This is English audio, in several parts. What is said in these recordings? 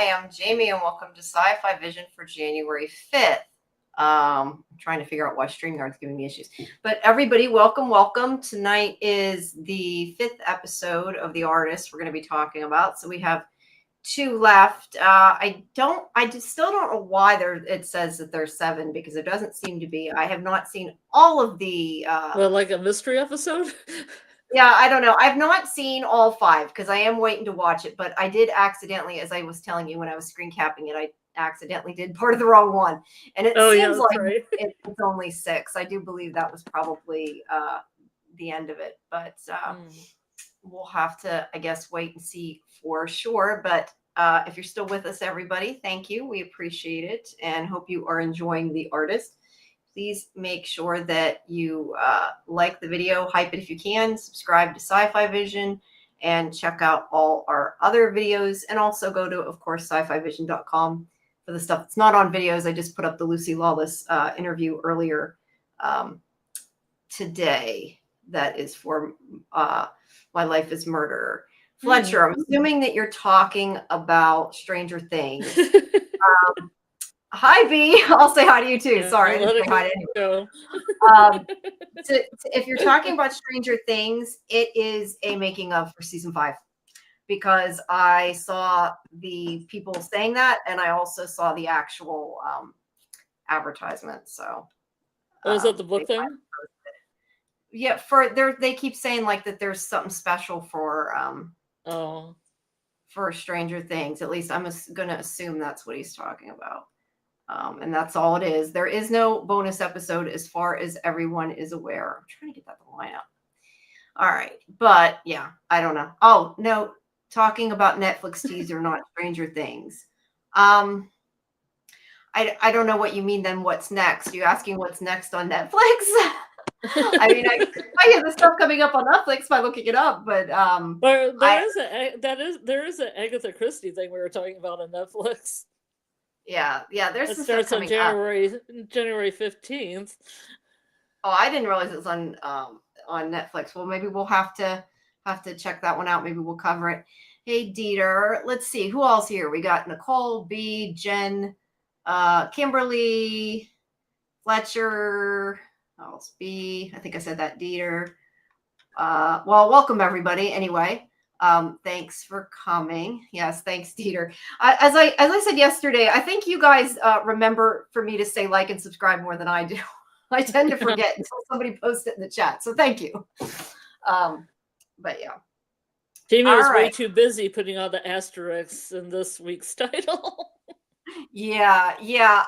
Hi, I'm Jamie, and welcome to SciFi Vision for January 5th. I'm trying to figure out why StreamYard's giving me issues. But everybody, welcome. Tonight is the 5th episode of The Artist we're going to be talking about. So we have 2 left. I just still don't know why it says that there's 7, because it doesn't seem to be. I have not seen all of the... Well, like a mystery episode? Yeah, I don't know. I've not seen all 5 because I am waiting to watch it, but I did accidentally, as I was telling you when I was screen capping it, I accidentally did part of the wrong one. And it seems like right. it's only 6. I do believe that was probably the end of it, but we'll have to, I guess, wait and see for sure. But if you're still with us, everybody, thank you. We appreciate it and hope you are enjoying The Artist. Please make sure that you like the video, hype it if you can, subscribe to SciFi Vision, and check out all our other videos. And also go to, of course, scifivision.com for the stuff that's not on videos. I just put up the Lucy Lawless interview earlier today. That is for My Life is Murder. Fletcher, I'm assuming that you're talking about Stranger Things. Hi, B. I'll say hi to you too. Sorry, I didn't say hi to anyone. If you're talking about Stranger Things, it is a making of for season 5, because I saw the people saying that, and I also saw the actual advertisement. So, is that the book thing? Yeah, they keep saying like that there's something special for Stranger Things. At least I'm going to assume that's what he's talking about. And that's all it is. There is no bonus episode as far as everyone is aware. I'm trying to get that to line up. All right. But yeah, I don't know. Oh, no. Talking about Netflix teaser, not Stranger Things. I don't know what you mean then. What's next? Are you asking what's next on Netflix? I mean, I get the stuff coming up on Netflix by looking it up, but there is an Agatha Christie thing we were talking about on Netflix. Yeah. There's it starts on January 15th. Oh, I didn't realize it was on Netflix. Well, maybe we'll have to check that one out. Maybe we'll cover it. Hey, Dieter. Let's see who else here. We got Nicole, B, Jen, Kimberly, Fletcher. Who else? B. I think I said that. Dieter. Well, welcome everybody. Anyway. Thanks for coming. Yes, thanks, Dieter. As I said yesterday, I think you guys remember for me to say like and subscribe more than I do. I tend to forget until somebody posts it in the chat. So thank you. But yeah. Jamie was way too busy putting all the asterisks in this week's title. Yeah.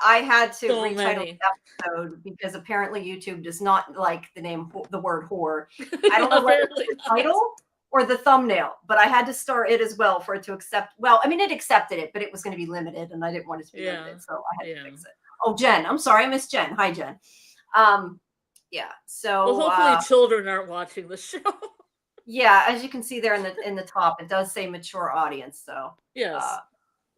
I had to retitle the episode because apparently YouTube does not like the word whore. I don't know whether it's the title or the thumbnail, but I had to start it as well for it to accept. Well, I mean, it accepted it, but it was going to be limited, and I didn't want it to be limited, so I had to fix it. Oh, Jen, I'm sorry, I missed Jen. Hi, Jen. Yeah. So well, hopefully, children aren't watching the show. Yeah, as you can see there in the top, it does say mature audience. So yes.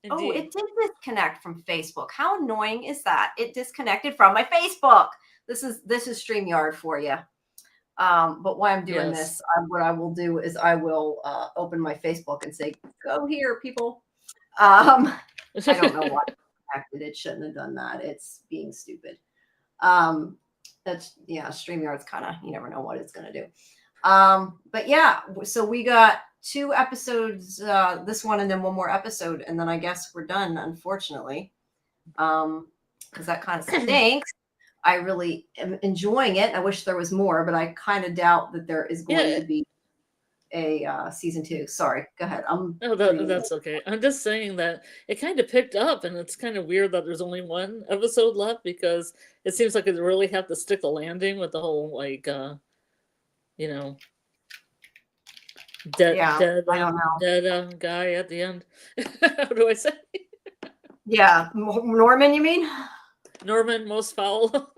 It did disconnect from Facebook. How annoying is that? It disconnected from my Facebook. This is StreamYard for you. But while I'm doing this, what I will do is I will open my Facebook and say, go here, people. I don't know why it shouldn't have done that. It's being stupid. StreamYard's kind of, you never know what it's going to do. But yeah, so we got 2 episodes, this one and then one more episode. And then I guess we're done, unfortunately, because that kind of stinks. I really am enjoying it. I wish there was more, but I kind of doubt that there is going to be a season 2. Sorry, go ahead. That's okay. I'm just saying that it kind of picked up, and it's kind of weird that there's only 1 episode left, because it seems like they really have to stick the landing with the whole dead guy at the end. How do I say? Yeah, Norman, you mean? Norman, most foul.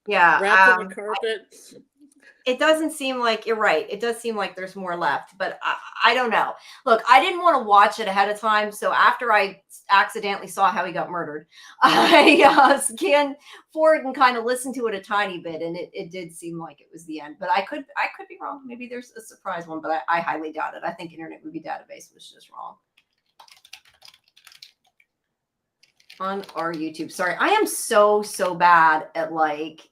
Yeah. Wrapped in the carpet. It doesn't seem like, you're right. It does seem like there's more left, but I don't know. Look, I didn't want to watch it ahead of time. So after I accidentally saw how he got murdered, I scanned forward and kind of listened to it a tiny bit. And it did seem like it was the end, but I could be wrong. Maybe there's a surprise one, but I highly doubt it. I think Internet Movie Database was just wrong. on our YouTube. Sorry, I am so bad at like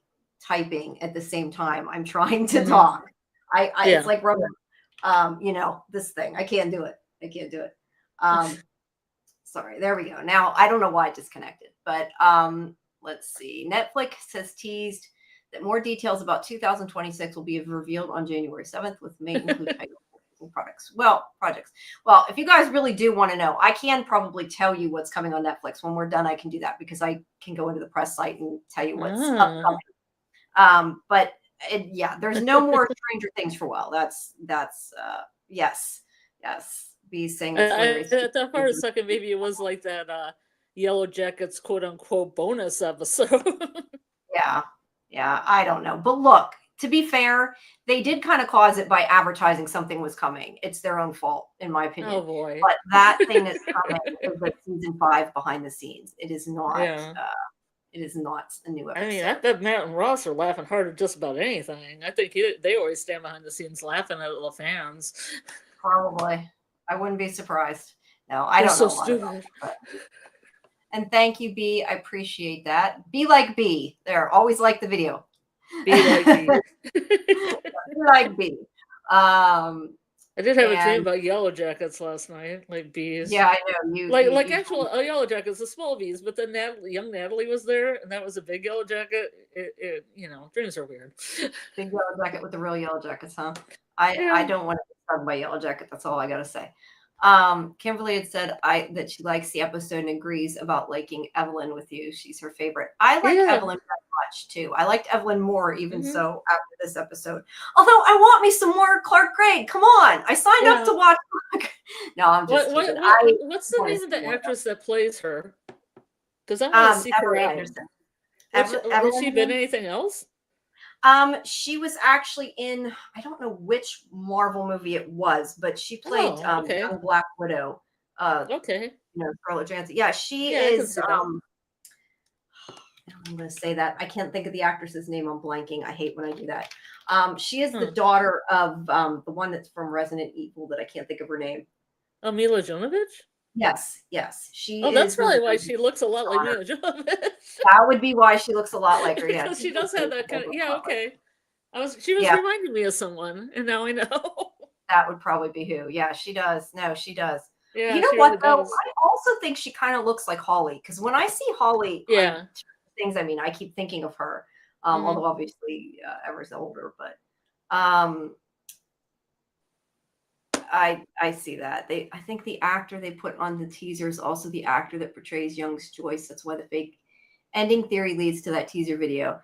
typing at the same time I'm trying to talk. I it's like rubber. This thing. I can't do it. Sorry, there we go. Now I don't know why it disconnected, but let's see. Netflix has teased that more details about 2026 will be revealed on January 7th, with may include title projects. Well, if you guys really do want to know, I can probably tell you what's coming on Netflix. When we're done, I can do that because I can go into the press site and tell you what's upcoming. But there's no more Stranger Things for a while. That's yes. Be saying I thought for a second maybe it was like that Yellow Jackets quote unquote bonus episode. Yeah, I don't know. But look, to be fair, they did kind of cause it by advertising something was coming. It's their own fault, in my opinion. Oh boy. But that thing that's coming is like season 5 behind the scenes. It is not it is not a new episode. I mean, I bet Matt and Ross are laughing hard at just about anything. I think they always stand behind the scenes laughing at the fans. Probably. I wouldn't be surprised. No, I don't know. So stupid. And thank you, B. I appreciate that. Be like B. There. Always like the video. Be like B. Be like B. I did have a dream about Yellow Jackets last night, like bees. Yeah, I know. You actual Yellow Jackets, the small bees, but then young Natalie was there, and that was a big Yellow Jacket. Dreams are weird. Big Yellow Jacket with the real Yellow Jackets, huh? I don't want to be stung by Yellow Jacket. That's all I gotta say. Kimberly had said that she likes the episode and agrees about liking Evelyn with you. She's her favorite. I like Evelyn very much too. I liked Evelyn more even so after this episode. Although I want me some more Clark Gregg. Come on. I signed up to watch. No, I'm just kidding. What's the name of the actress that plays her? Because I want to see her out. Has she been anything else? She was actually in, I don't know which Marvel movie it was, but she played young Black Widow. Scarlett Johansson. Yeah, she is. I'm going to say that. I can't think of the actress's name. I'm blanking. I hate when I do that. She is the daughter of the one that's from Resident Evil that I can't think of her name. Mila Jovovich? Yes. She that's probably why she looks a lot like Mila Jovovich. That would be why she looks a lot like her. Yeah, because she does have that kind of. Yeah, okay. She was reminding me of someone, and now I know. That would probably be who. Yeah, she does. No, she does. Yeah, you know what though? I also think she kind of looks like Holly, because when I see Holly on things, I mean, I keep thinking of her. Although obviously Ever's older, but I see that. I think the actor they put on the teaser is also the actor that portrays young Joyce. That's why the fake ending theory leads to that teaser video.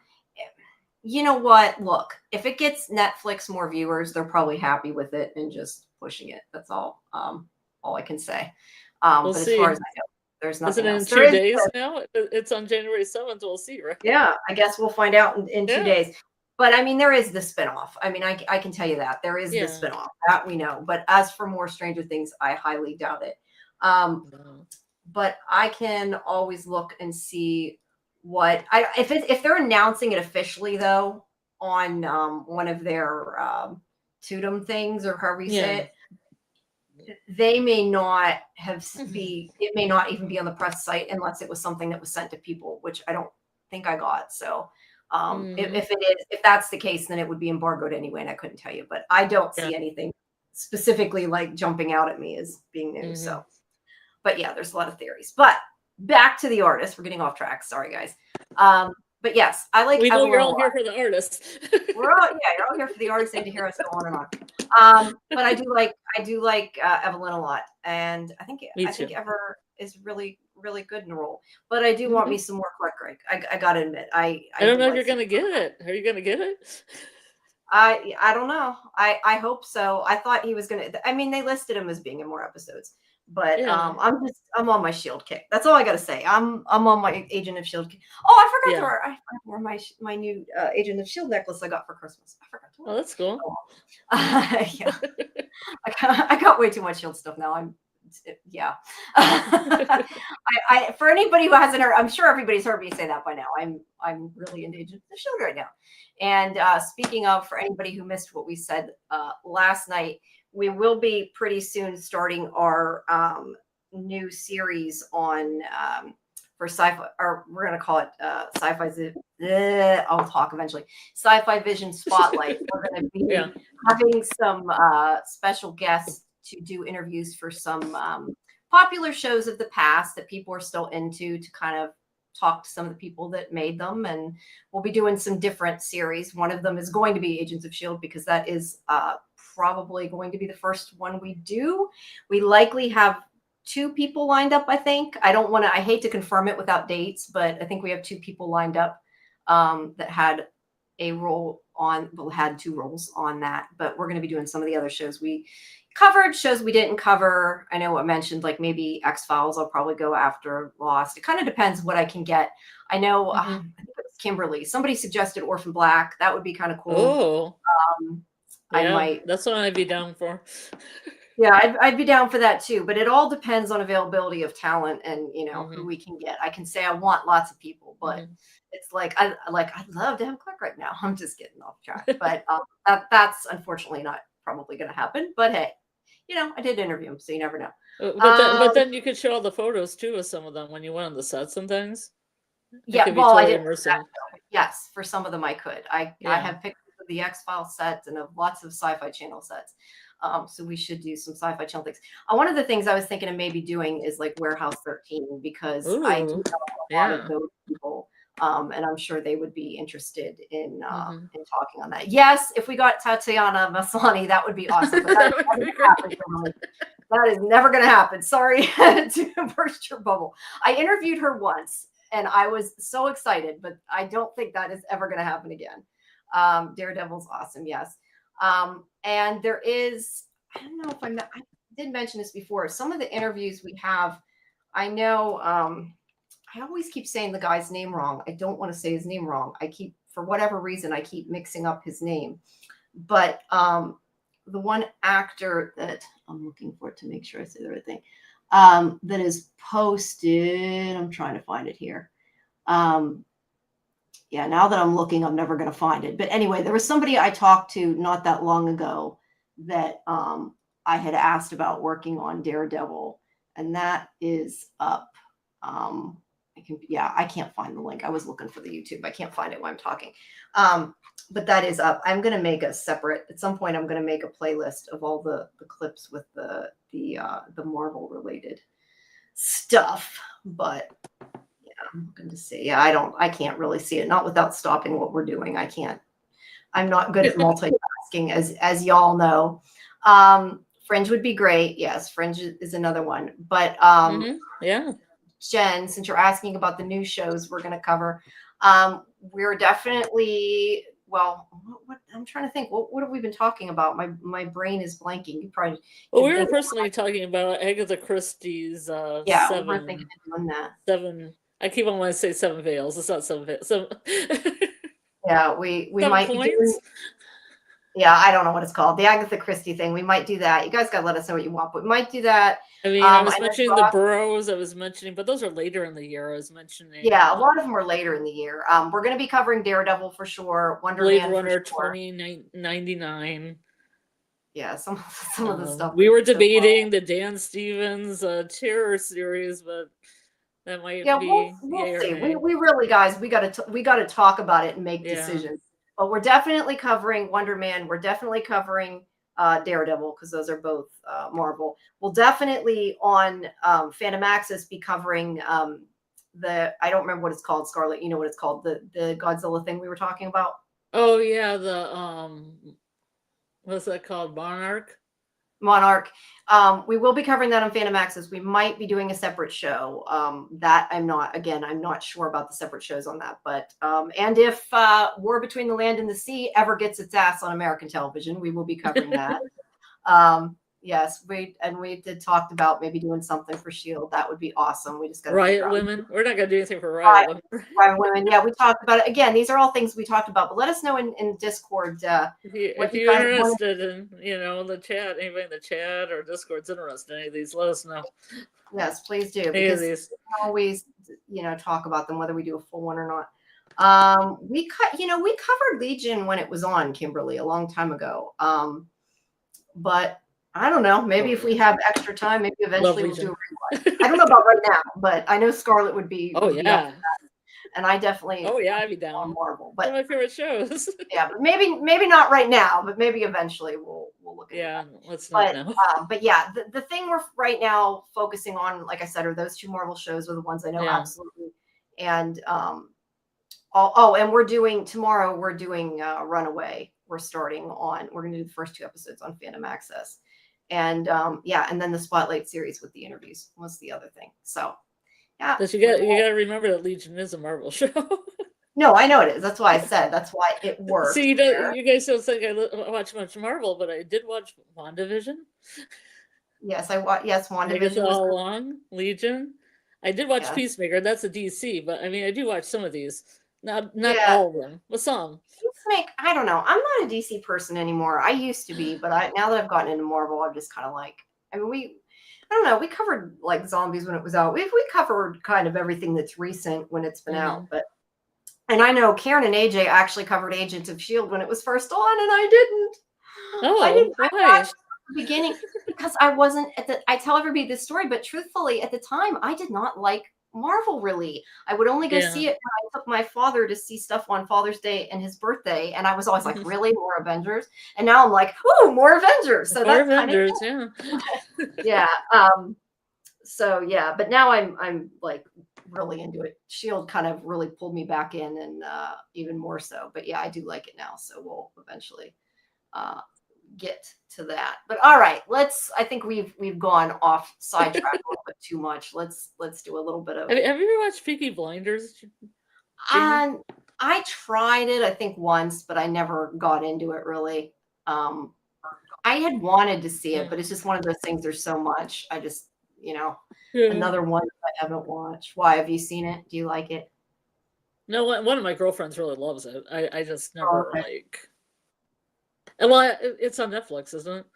You know what? Look, if it gets Netflix more viewers, they're probably happy with it and just pushing it. That's all I can say. But as far as I know, there's nothing else. Is it in 2 days now? It's on January 7th. We'll see, right? Yeah, I guess we'll find out in 2 days. But I mean, there is the spinoff. I mean, I can tell you that. There is the spinoff. That we know. But as for more Stranger Things, I highly doubt it. But I can always look and see what if they're announcing it officially though on one of their Tudum things or however you say it, they may not it may not even be on the press site unless it was something that was sent to people, which I don't think I got. So if that's the case, then it would be embargoed anyway, and I couldn't tell you. But I don't see anything specifically like jumping out at me as being new. So, but yeah, there's a lot of theories. But back to the artist. We're getting off track. Sorry, guys. But yes, I like. We know you're all here for the artist. You're all here for the artist and to hear us go on and on. But I do like Evelyn a lot, and I think Ever is really good in the role. But I do want me some more Clark Gregg. I gotta admit, I don't know if you're gonna get it. Are you gonna get it? I don't know. I hope so. I thought he was gonna. I mean, they listed him as being in more episodes. But I'm on my Shield kick. That's all I gotta say. I'm on my Agent of Shield kick. Oh, I forgot to wear. I wore my new Agent of Shield necklace I got for Christmas. I forgot to wear. Oh, that's cool. Yeah, I got way too much Shield stuff now. I for anybody who hasn't heard, I'm sure everybody's heard me say that by now. I'm really into Agent of Shield right now. And speaking of, for anybody who missed what we said last night, we will be pretty soon starting our new series on for sci-fi, or we're going to call it I'll talk eventually. SciFi Vision Spotlight. We're going to be having some special guests to do interviews for some popular shows of the past that people are still into, to kind of talk to some of the people that made them. And we'll be doing some different series. One of them is going to be Agents of S.H.I.E.L.D. because that is probably going to be the first one we do. We likely have 2 people lined up, I think. I hate to confirm it without dates, but I think we have 2 people lined up that had 2 roles on that. But we're going to be doing some of the other shows we covered, shows we didn't cover. I know I mentioned like maybe X-Files. I'll probably go after Lost. It kind of depends what I can get. I know I think it was Kimberly. Somebody suggested Orphan Black. That would be kind of cool. Oh, I might. That's what I'd be down for. Yeah, I'd be down for that too. But it all depends on availability of talent and who we can get. I can say I want lots of people, but it's like I'd love to have Clark right now. I'm just getting off track, but that's unfortunately not probably going to happen. But hey, I did interview him, so you never know. But then you could show all the photos too of some of them when you went on the sets and things. Yeah, well, I did. Yes, for some of them I could. I have pictures of the X-Files sets and of lots of Sci-Fi Channel sets. So we should do some Sci-Fi Channel things. One of the things I was thinking of maybe doing is like Warehouse 13, because I do know a lot of those people. And I'm sure they would be interested in talking on that. Yes, if we got Tatiana Maslany, that would be awesome. But that is never going to happen. Sorry to burst your bubble. I interviewed her once, and I was so excited, but I don't think that is ever going to happen again. Daredevil's awesome, yes. And there is, I don't know if I did mention this before, some of the interviews we have, I know, I always keep saying the guy's name wrong. I don't want to say his name wrong. For whatever reason, I keep mixing up his name. But the one actor that I'm looking for to make sure I say the right thing, that is posted, I'm trying to find it here. Now that I'm looking, I'm never going to find it. But anyway, there was somebody I talked to not that long ago that I had asked about working on Daredevil, and that is up. I can't find the link. I was looking for the YouTube. I can't find it while I'm talking. But that is up. I'm going to make at some point, I'm going to make a playlist of all the clips with the Marvel related stuff. But I'm looking to see. I can't really see it. Not without stopping what we're doing. I can't. I'm not good at multitasking, as y'all know. Fringe would be great. Yes, Fringe is another one. But Jen, since you're asking about the new shows we're going to cover, we're definitely, what I'm trying to think. What have we been talking about? My brain is blanking. You probably. Well, we were personally talking about Agatha Christie's. We were thinking of doing that. 7. I keep on wanting to say 7 Veils. It's not 7 Veils. Yeah, we might be doing. Yeah, I don't know what it's called. The Agatha Christie thing. We might do that. You guys got to let us know what you want, but we might do that. I mean, I was mentioning the Burrows. I was mentioning, but those are later in the year. I was mentioning. Yeah, a lot of them are later in the year. We're going to be covering Daredevil for sure. Blade Runner 2099. Yeah, some of the stuff. We were debating the Dan Stevens terror series, but that might be. We'll see. We really, guys, we got to talk about it and make decisions. But we're definitely covering Wonder Man. We're definitely covering Daredevil, because those are both Marvel. We'll definitely on Fandom Access be covering I don't remember what it's called, Scarlet. You know what it's called, the Godzilla thing we were talking about. Oh yeah, the what's that called? Monarch. We will be covering that on Fandom Access. We might be doing a separate show. That I'm not sure about the separate shows on that. But and if War Between the Land and the Sea ever gets its ass on American television, we will be covering that. Yes, we did talked about maybe doing something for S.H.I.E.L.D. That would be awesome. We just got Riot Women. We're not gonna do anything for Riot Women. Riot Women. Yeah, we talked about it. Again, these are all things we talked about. But let us know in Discord. If you're interested in, the chat, anybody in the chat or Discord's interested in any of these, let us know. Yes, please do. Because we always, talk about them, whether we do a full one or not. We covered Legion when it was on, Kimberly, a long time ago. But I don't know. Maybe Oh, if we have extra time, maybe love eventually we'll do Legion. a rewatch. I don't know about right now, but I know Scarlet would be Oh up yeah. for that, and I definitely Oh yeah, I'd be on down. Marvel. One But of my favorite shows. yeah, but maybe not right now, but maybe eventually we'll look into Yeah, that. let's not now. But yeah, the thing we're right now focusing on, like I said, are those two Marvel shows are the ones I know Yeah. absolutely. And oh, and we're doing tomorrow. We're doing Runaway. We're going to do the first 2 episodes on Fandom Access, and yeah, and then the Spotlight series with the interviews was the other thing. So yeah, But you gotta remember that Legion is a Marvel show. no, I know it is. That's why I said that's why it works. See, you guys don't think I watch much Marvel, but I did watch WandaVision. Yes, yes, WandaVision was all along. Legion. I did watch yeah. Peacemaker. That's a DC, but I mean, I do watch some of these. Not Yeah. all of them, but some. I don't know. I'm not a DC person anymore. I used to be, but now that I've gotten into Marvel, I'm just kind of like. I mean, I don't know. We covered like zombies when it was out. We covered kind of everything that's recent when it's been out, but. And I know Karen and AJ actually covered Agents of S.H.I.E.L.D. when it was first on, and I didn't. Oh, I watched the beginning because I wasn't I tell everybody this story, but truthfully, at the time, I did not like Marvel really. I would only go see it when I took my father to see stuff on Father's Day and his birthday, and I was always like, really? More Avengers? And now I'm like, ooh, more Avengers. So more that's Avengers, kind of yeah. So yeah, but now I'm like really into it. S.H.I.E.L.D. kind of really pulled me back in, and even more so. But yeah, I do like it now. So we'll eventually get to that. But all right, I think we've gone off sidetrack a little bit too much. Let's do a little bit of. Have you ever watched Peaky Blinders? I tried it, I think once, but I never got into it really. I had wanted to see it, but it's just one of those things. There's so much. I just, another one I haven't watched. Why, have you seen it? Do you like it? No, one of my girlfriends really loves it. I just never like. Well, it's on Netflix, isn't it?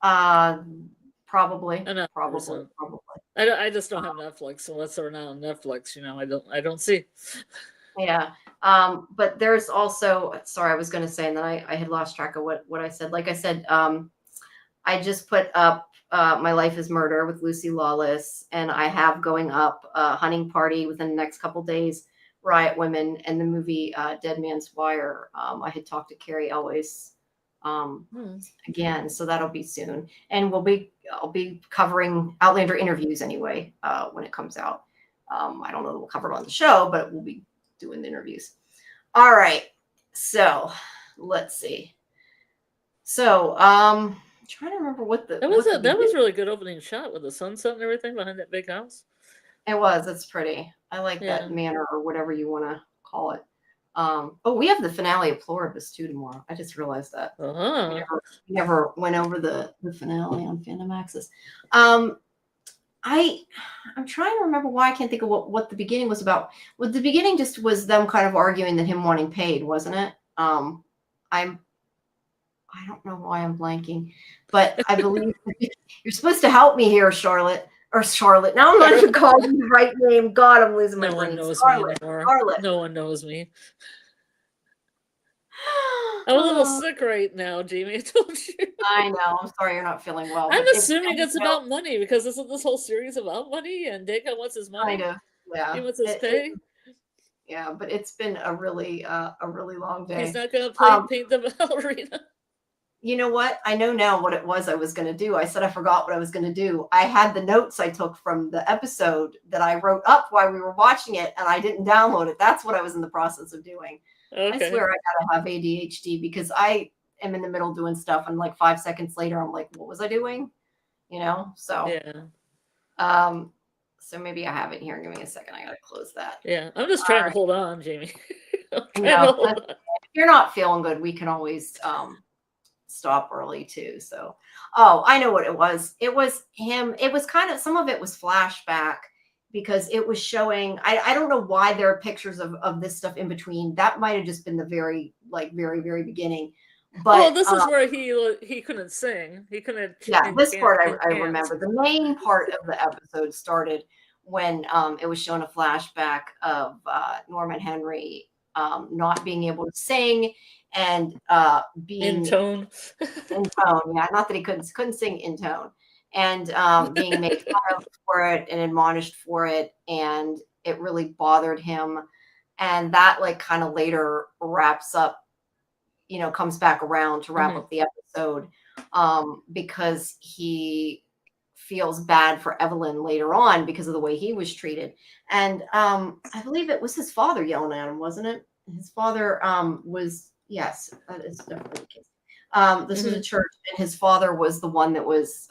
Probably. Probably. I just don't have Netflix, so unless they're not on Netflix, I don't see. Yeah. But there's also, sorry, I was going to say, and then I had lost track of what I said. Like I said, I just put up My Life is Murder with Lucy Lawless, and I have going up Hunting Party within the next couple days, Riot Women, and the movie Dead Man's Wire. I had talked to Carrie Elwes again, so that'll be soon. And I'll be covering Outlander interviews anyway when it comes out. I don't know that we'll cover it on the show, but we'll be doing the interviews. All right. So let's see. So trying to remember what that was really good opening shot with the sunset and everything behind that big house. It was. It's pretty. I like that manor or whatever you want to call it. We have the finale of Pluribus too tomorrow. I just realized that. We never went over the finale on Fandom Access. I'm trying to remember why I can't think of what the beginning was about. Well, the beginning just was them kind of arguing that him wanting paid, wasn't it? I don't know why I'm blanking, but I believe you're supposed to help me here, Charlotte. Or Charlotte. Now I'm not even calling you the right name. God, I'm losing my brain. No one knows Scarlet. me anymore. Scarlet. No one knows me. I'm a little sick right now, Jamie. I told you. I know. I'm sorry you're not feeling well. I'm assuming it's about money because isn't this whole series about money? And Dacre wants his money. Kind of. Yeah. He wants his pay. Yeah, but it's been a really long day. He's not going to paint the ballerina. You know what? I know now what it was I was going to do. I said I forgot what I was going to do. I had the notes I took from the episode that I wrote up while we were watching it, and I didn't download it. That's what I was in the process of doing. Okay. I swear I gotta have ADHD because I am in the middle doing stuff, and like 5 seconds later, I'm like, "What was I doing?" So yeah. So maybe I have it here. Give me a second. I gotta close that. Yeah, I'm just trying to hold on, Jamie. If you're not feeling good, we can always stop early too. So, I know what it was. It was him. It was kind of, some of it was flashback because it was showing, I don't know why there are pictures of this stuff in between. That might have just been the very beginning. But this is where he couldn't sing. He couldn't. Yeah, this part I remember. The main part of the episode started when it was showing a flashback of Norman Henry not being able to sing and being In tone. in tone. Yeah, not that he couldn't sing in tone, and being made fun of for it and admonished for it, and it really bothered him. And that like kind of later wraps up, comes back around to wrap up the episode, because he feels bad for Evelyn later on because of the way he was treated. And I believe it was his father yelling at him, wasn't it? His father was, yes, that is definitely the case. This was a church, and his father was the one that was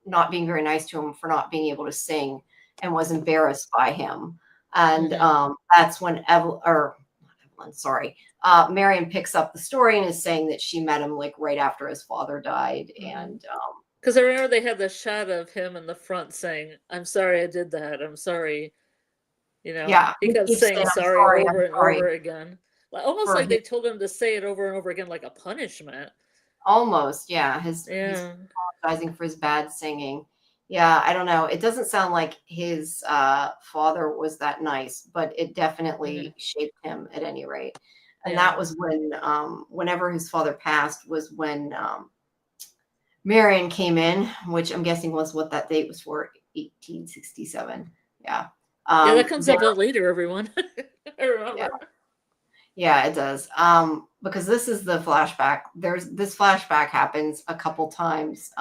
not being very nice to him for not being able to sing and was embarrassed by him. And that's when Marion picks up the story and is saying that she met him like right after his father died. And because I remember they had the shot of him in the front saying, "I'm sorry I did that. I'm sorry." Yeah, he kept saying "I'm sorry over and sorry," over again. Almost like they told him to say it over and over again like a punishment. Almost, yeah. He's Yeah. apologizing for his bad singing. Yeah, I don't know. It doesn't sound like his father was that nice, but it definitely shaped him at any rate. And that was when, whenever his father passed, was when Marion came in, which I'm guessing was what that date was for, 1867. Yeah. Yeah, that comes up later, everyone. I remember. Yeah, it does. Because this is the flashback. This flashback happens a couple times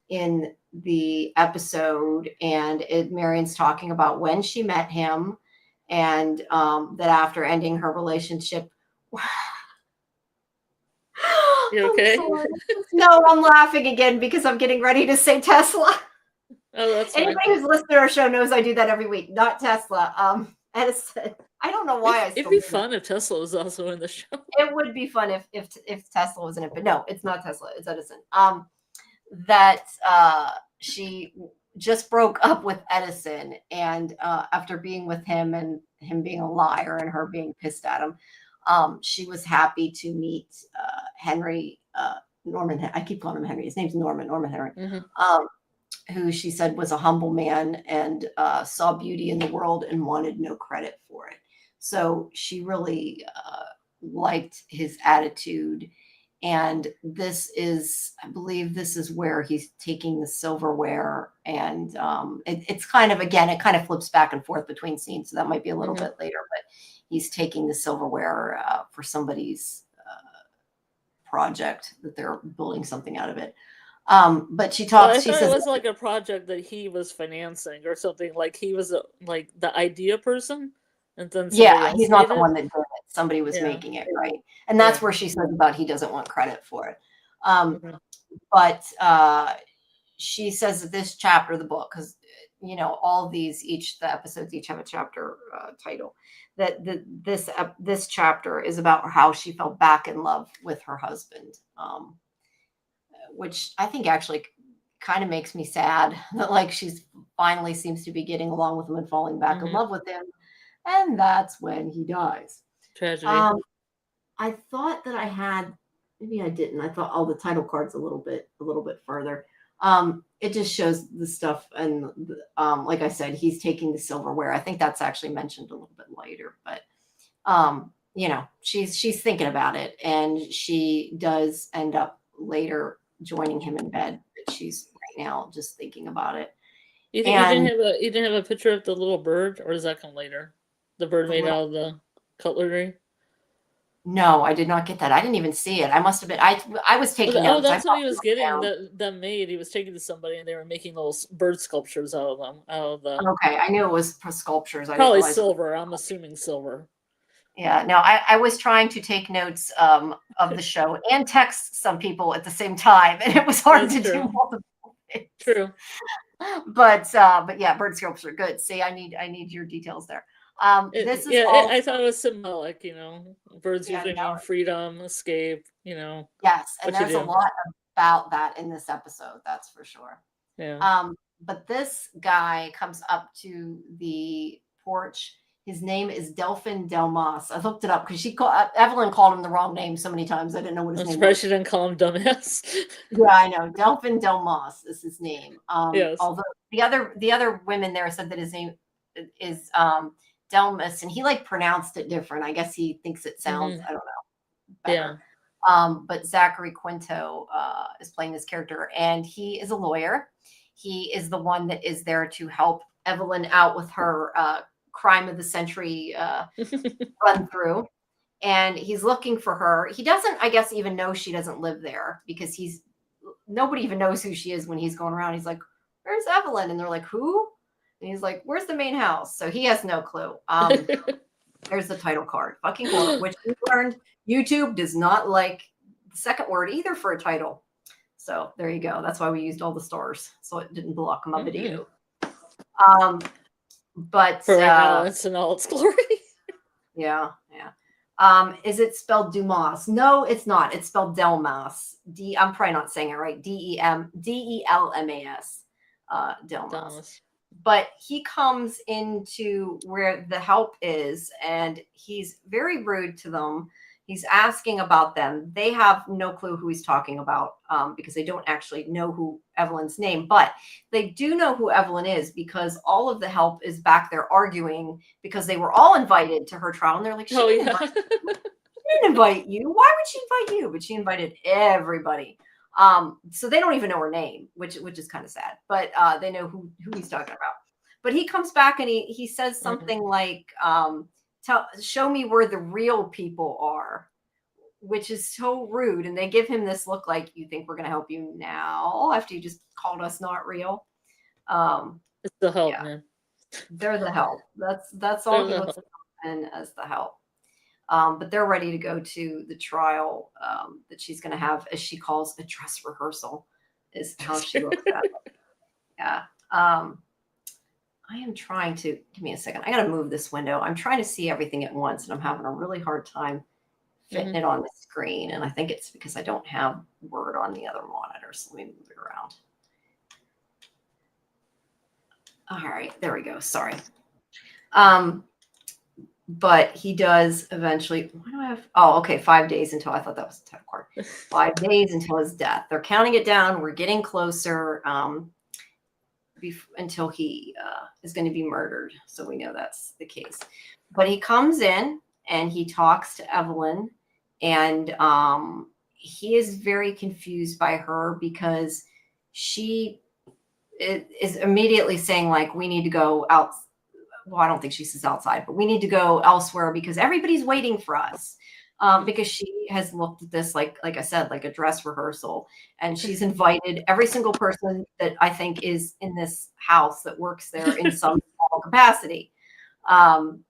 in the episode, and Marion's talking about when she met him, and that after ending her relationship. You okay? No, I'm laughing again because I'm getting ready to say Tesla. Oh, that's Anybody fine. who's listened to our show knows I do that every week. Not Tesla. Edison. I don't know why It'd be fun if Tesla was also in the show. It would be fun if Tesla was in it, but no, it's not Tesla. It's Edison. That she just broke up with Edison, and after being with him and him being a liar and her being pissed at him, she was happy to meet Henry Norman. I keep calling him Henry. His name's Norman Henry. Who she said was a humble man and saw beauty in the world and wanted no credit for it. So she really liked his attitude. And I believe this is where he's taking the silverware. And it's kind of, again, it kind of flips back and forth between scenes. So that might be a little bit later, but he's taking the silverware for somebody's project that they're building something out of it. But she talks. I thought it was like a project that he was financing or something. Like he was like the idea person, and then he's not the one that did it. Somebody was making it, right? And that's where she says about he doesn't want credit for it. But she says that this chapter of the book, because all these the episodes each have a chapter title. That this chapter is about how she fell back in love with her husband. Which I think actually kind of makes me sad that like she's finally seems to be getting along with him and falling back in love with him. And that's when he dies. Tragedy. I thought that I had, maybe I didn't. I thought the title card's a little bit further. It just shows the stuff. And like I said, he's taking the silverware. I think that's actually mentioned a little bit later, but she's thinking about it, and she does end up later joining him in bed, but she's right now just thinking about it. You didn't have a picture of the little bird, or does that come later? The bird made out of the cutlery? No, I did not get that. I didn't even see it. I must have been. I was taking notes. That's what he was getting. That made. He was taking to somebody, and they were making little bird sculptures out of them. Okay, I knew it was sculptures. Probably silver. I'm assuming silver. Yeah, no, I was trying to take notes of the show and text some people at the same time, and it was hard to do multiple things. True. But yeah, bird sculptures are good. See, I need your details there. This is I thought it was symbolic, birds usually mean freedom, escape, Yes, and there's a lot about that in this episode, that's for sure. Yeah. But this guy comes up to the porch. His name is Delphin Delmas. I looked it up because Evelyn called him the wrong name so many times. I didn't know what his name was. I'm surprised she didn't call him dumbass. Yeah, I know. Delphin Delmas is his name. Yes. Although the other women there said that his name is Delmas, and he like pronounced it different. I guess he thinks it sounds, Mm-hmm. I don't know, Yeah. better. But Zachary Quinto is playing this character, and he is a lawyer. He is the one that is there to help Evelyn out with her crime of the century run through. And he's looking for her. He doesn't, I guess, even know she doesn't live there, because nobody even knows who she is when he's going around. He's like, "Where's Evelyn?" And they're like, "Who?" And he's like, "Where's the main house?" So he has no clue. There's the title card. Fucking horror, which we learned YouTube does not like the second word either for a title. So there you go. That's why we used all the stars, so it didn't block my video. But for right now, it's in all its glory. Yeah. Is it spelled Dumas? No, it's not. It's spelled Delmas. I'm probably not saying it right. Delmas. Delmas. But he comes into where the help is, and he's very rude to them. He's asking about them. They have no clue who he's talking about, because they don't actually know who Evelyn's name, but they do know who Evelyn is, because all of the help is back there arguing, because they were all invited to her trial, and they're like, she didn't invite you. Why would she invite you? But she invited everybody. So they don't even know her name, which is kind of sad, but they know who he's talking about. But he comes back and he says something like, show me where the real people are, which is so rude. And they give him this look like, you think we're going to help you now after you just called us not real? It's the help, man. They're the help. That's all he looks in as the help. But they're ready to go to the trial that she's going to have, as she calls, a dress rehearsal, is how she looks at it. Yeah. I am trying to, give me a second. I got to move this window. I'm trying to see everything at once, and I'm having a really hard time fitting it on the screen. And I think it's because I don't have Word on the other monitor. So let me move it around. All right, there we go. Sorry. But he does eventually. Why do I have? Oh, okay. 5 days until, I thought that was the title card. 5 days until his death. They're counting it down. We're getting closer until he is going to be murdered. So we know that's the case. But he comes in and he talks to Evelyn, and he is very confused by her, because she is immediately saying, like, we need to go out. Well, I don't think she says outside, but we need to go elsewhere because everybody's waiting for us. Because she has looked at this, like I said, like a dress rehearsal, and she's invited every single person that I think is in this house that works there in some small capacity. So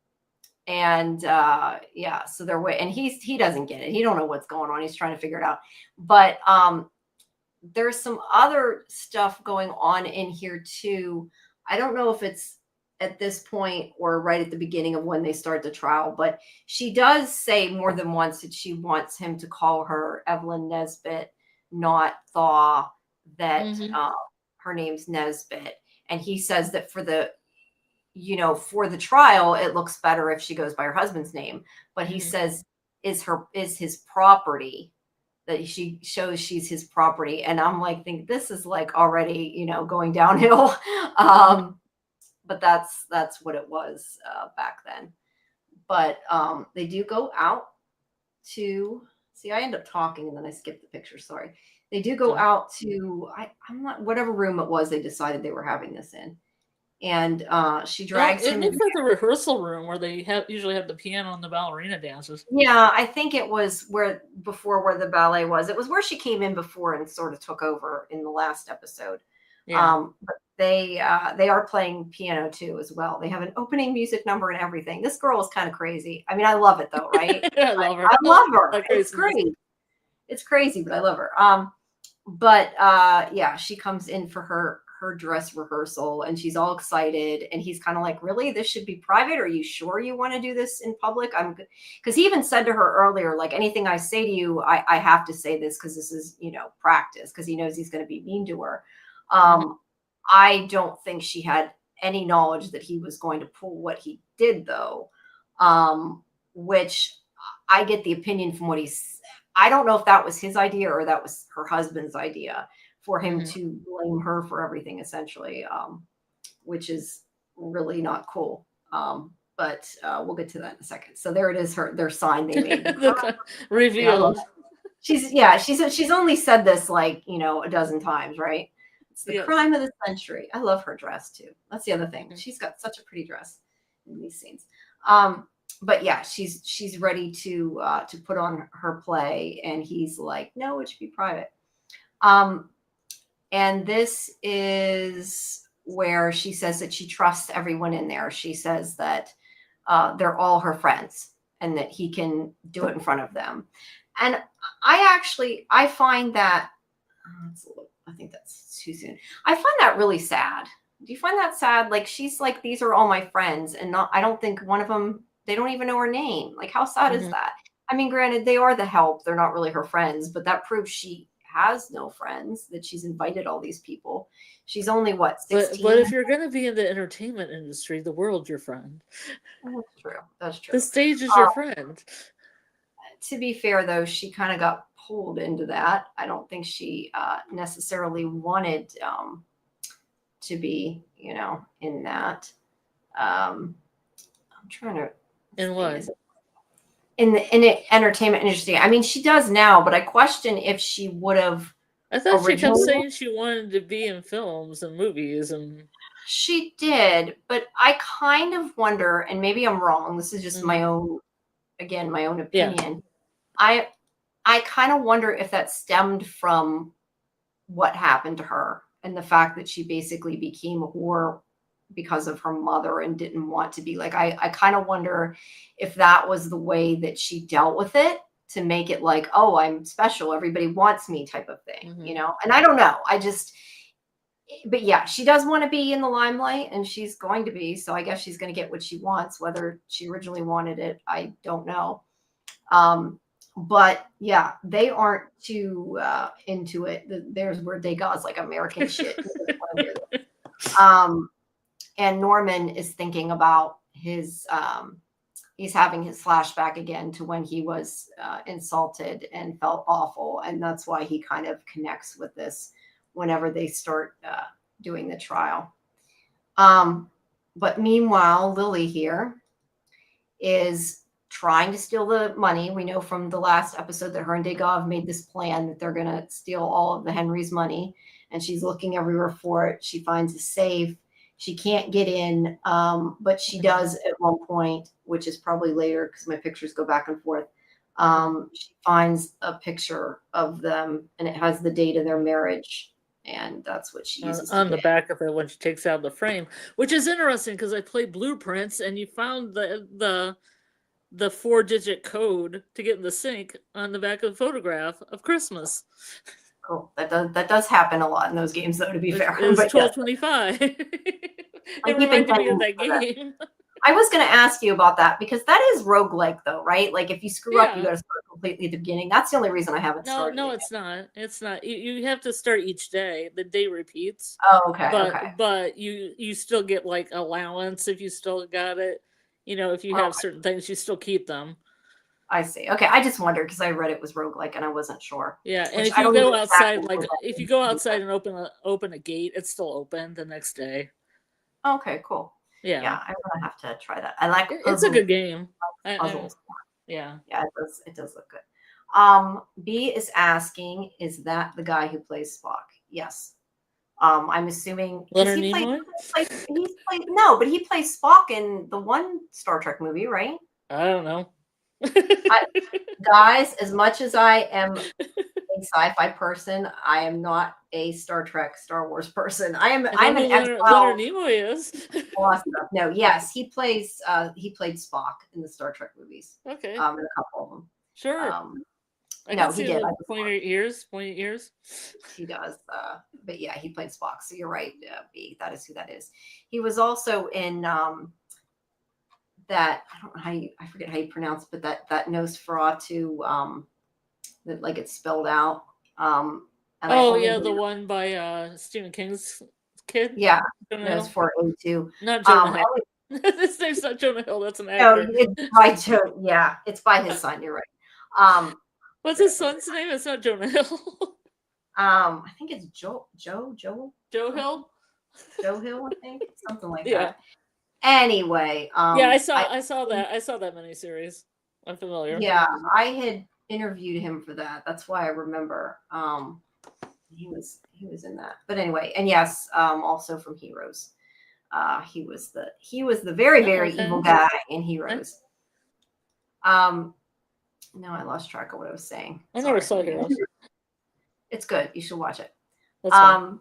they're waiting, and he doesn't get it. He don't know what's going on. He's trying to figure it out. But there's some other stuff going on in here too. I don't know if it's at this point or right at the beginning of when they start the trial, but she does say more than once that she wants him to call her Evelyn Nesbit, not Thaw, that her name's Nesbit. And he says that for the trial, it looks better if she goes by her husband's name, but he says is his property, that she shows she's his property. And I'm like, think this is like already, going downhill. But that's what it was back then. But they do go out to see. I end up talking and then I skip the picture. Sorry. They do go out to I'm not, whatever room it was they decided they were having this in, and she drags him. It looks like the rehearsal room where they usually have the piano and the ballerina dances. Yeah, I think it was where the ballet was. It was where she came in before and sort of took over in the last episode. Yeah. But they are playing piano too as well. They have an opening music number and everything. This girl is kind of crazy. I mean, I love it though, right? I love her. I love her. It's great. It's crazy, but I love her. But she comes in for her dress rehearsal, and she's all excited, and he's kind of like, really, this should be private? Are you sure you want to do this in public? Because he even said to her earlier, like, anything I say to you, I have to say this because this is practice, because he knows he's going to be mean to her. I don't think she had any knowledge that he was going to pull what he did, though, which I get the opinion from what I don't know if that was his idea or that was her husband's idea, for him to blame her for everything, essentially, which is really not cool. But but we'll get to that in a second. So there it is, their sign they made. Revealed. She's only said this like, a dozen times, right? It's the crime of the century. I love her dress too. That's the other thing. She's got such a pretty dress in these scenes. But yeah, she's ready to put on her play, and he's like, no, it should be private. And this is where she says that she trusts everyone in there. She says that they're all her friends and that he can do it in front of them. And I find that, I think that's too soon. I find that really sad. Do you find that sad? Like, she's like, these are all my friends, and I don't think one of them, they don't even know her name. Like, how sad is that? I mean, granted, they are the help. They're not really her friends, but that proves she has no friends, that she's invited all these people. She's only, what, 16? But if you're going to be in the entertainment industry, the world's your friend. That's true. That's true. The stage is your friend. To be fair, though, she kind of got pulled into that. I don't think she necessarily wanted to be, in that. I'm trying to. In what? In the entertainment industry. I mean, she does now, but I question if she would have. I thought she kept saying she wanted to be in films and movies, and she did, but I kind of wonder, and maybe I'm wrong. This is just my own opinion. Yeah. I kind of wonder if that stemmed from what happened to her and the fact that she basically became a whore because of her mother and didn't want to be like, I kind of wonder if that was the way that she dealt with it, to make it like, oh, I'm special, everybody wants me type of thing, and I don't know. But yeah, she does want to be in the limelight, and she's going to be, so I guess she's going to get what she wants. Whether she originally wanted it, I don't know. But yeah, they aren't too into it. There's where they go, it's like American shit. And Norman is thinking about his, he's having his flashback again to when he was insulted and felt awful. And that's why he kind of connects with this whenever they start doing the trial. But meanwhile, Lily here is trying to steal the money. We know from the last episode that her and Dagov made this plan that they're going to steal all of the Henry's money, and she's looking everywhere for it. She finds a safe. She can't get in, but she does at one point, which is probably later because my pictures go back and forth. She finds a picture of them, and it has the date of their marriage, and that's what she uses on the back of it when she takes out the frame, which is interesting because I played Blueprints, and you found the 4-digit code to get in the sync on the back of the photograph of Christmas. Cool. That does happen a lot in those games, though, to be fair. It's 1225. It reminded me of that game. I was going to ask you about that because that is roguelike, though, right? Like, if you screw up, you got to start completely at the beginning. That's the only reason I haven't started. No, it's not. It's not. You have to start each day. The day repeats. Oh, okay. But you still get like allowance if you still got it. If you have certain things, you still keep them. I see. Okay, I just wondered because I read it was roguelike and I wasn't sure. Yeah, and if you go outside, if you go outside and open a gate, it's still open the next day. Okay, cool. Yeah, I'm gonna have to try that. I like it. It's a good game. Yeah, it does look good. B is asking, is that the guy who plays Spock? Yes. I'm assuming Leonard Nimoy? No, but he plays Spock in the one Star Trek movie, right? I don't know. Guys, as much as I am a sci-fi person, I am not a Star Trek, Star Wars person. I'm an Leonard Nimoy is. No, yes, he played Spock in the Star Trek movies. Okay. In a couple of them. Sure. He did. Pointy ears. He does. But yeah, he played Spock. So you're right, B. That is who that is. He was also in that, I don't know I forget how you pronounce it, but that Nosferatu, that like it's spelled out. The one by Stephen King's kid. Yeah, Nosferatu. Not Jonah Hill. His name's not Jonah Hill. That's an actor. No, it's by Joe. Yeah, it's by his son. You're right. What's his son's name? It's not Jonah Hill. I think it's Joe Hill. Joe Hill. Joe Hill, I think, something like that. Anyway, Yeah, I saw that. I saw that miniseries. I'm familiar. yeah, I had interviewed him for that. That's why I remember. He was in that. But anyway, and yes, also from Heroes. He was the very, Oh, very okay. evil guy in Heroes. No, I lost track of what I was saying. I never saw Heroes. It's good. You should watch it. That's fine.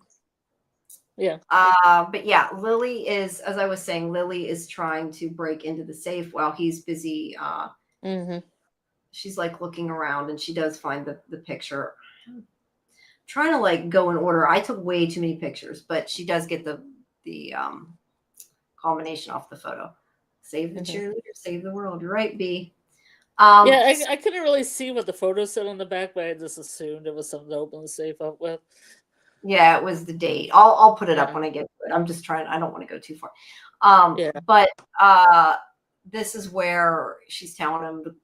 Yeah. But yeah, Lily is, as I was saying, Lily is trying to break into the safe while he's busy. She's like looking around, and she does find the picture. I'm trying to like go in order. I took way too many pictures, but she does get the culmination off the photo. Save the cheerleader, save the world. You're right, B. Yeah, I couldn't really see what the photo said on the back, but I just assumed it was something to open the safe up with. Yeah, it was the date. I'll put it up when I get to it. I'm just trying. I don't want to go too far. But this is where she's telling him to,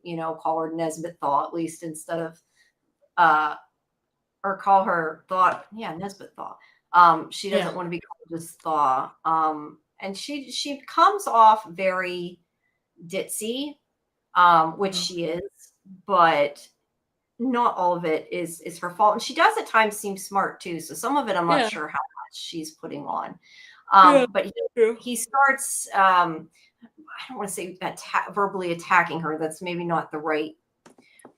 call her Nesbit Thaw at least instead of, or call her Thaw. Yeah, Nesbit Thaw. She doesn't want to be called just Thaw. And she comes off very ditzy, which she is, but not all of it is her fault. And she does at times seem smart too. So some of it, I'm not sure how much she's putting on. But he starts, I don't want to say verbally attacking her. That's maybe not the right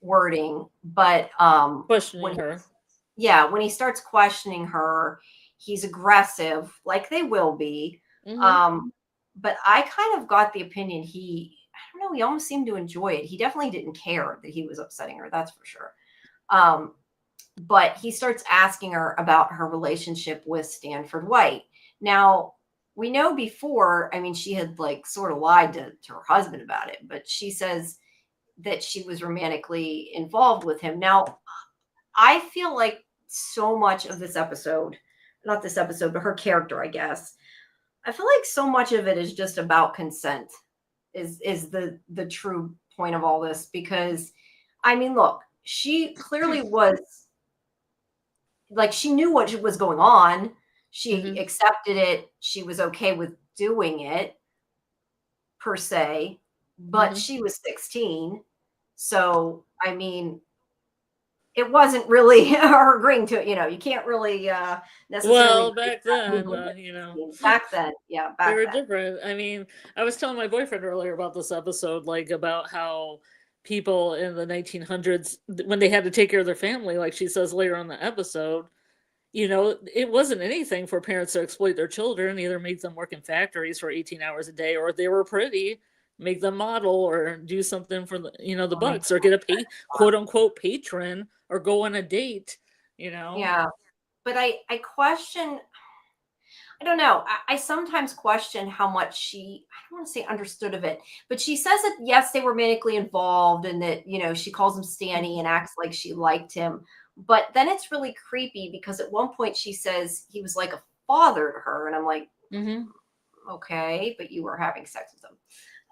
wording, but questioning her. Yeah, when he starts questioning her, he's aggressive, like they will be. But I kind of got the opinion I don't know, he almost seemed to enjoy it. He definitely didn't care that he was upsetting her, that's for sure. But he starts asking her about her relationship with Stanford White. Now, we know before, I mean, she had like sort of lied to her husband about it, but she says that she was romantically involved with him. Now, I feel like so much of this episode, not this episode, but her character, I guess, I feel like so much of it is just about consent is the true point of all this. Because, I mean, look, she clearly was, like, she knew what was going on. She accepted it. She was okay with doing it, per se, but she was 16. So, I mean, it wasn't really her agreeing to it. You can't really necessarily. Well, back then, back then, yeah, they were different. I mean, I was telling my boyfriend earlier about this episode, like about how people in the 1900s, when they had to take care of their family, like she says later on the episode, it wasn't anything for parents to exploit their children, either make them work in factories for 18 hours a day, or if they were pretty, make them model or do something for the bucks, or get a quote unquote patron, or go on a date. Yeah, but I question. I don't know. I sometimes question how much she, I don't want to say understood of it, but she says that yes, they were romantically involved, and that she calls him Stanny and acts like she liked him. But then it's really creepy because at one point she says he was like a father to her, and I'm like, okay, but you were having sex with him.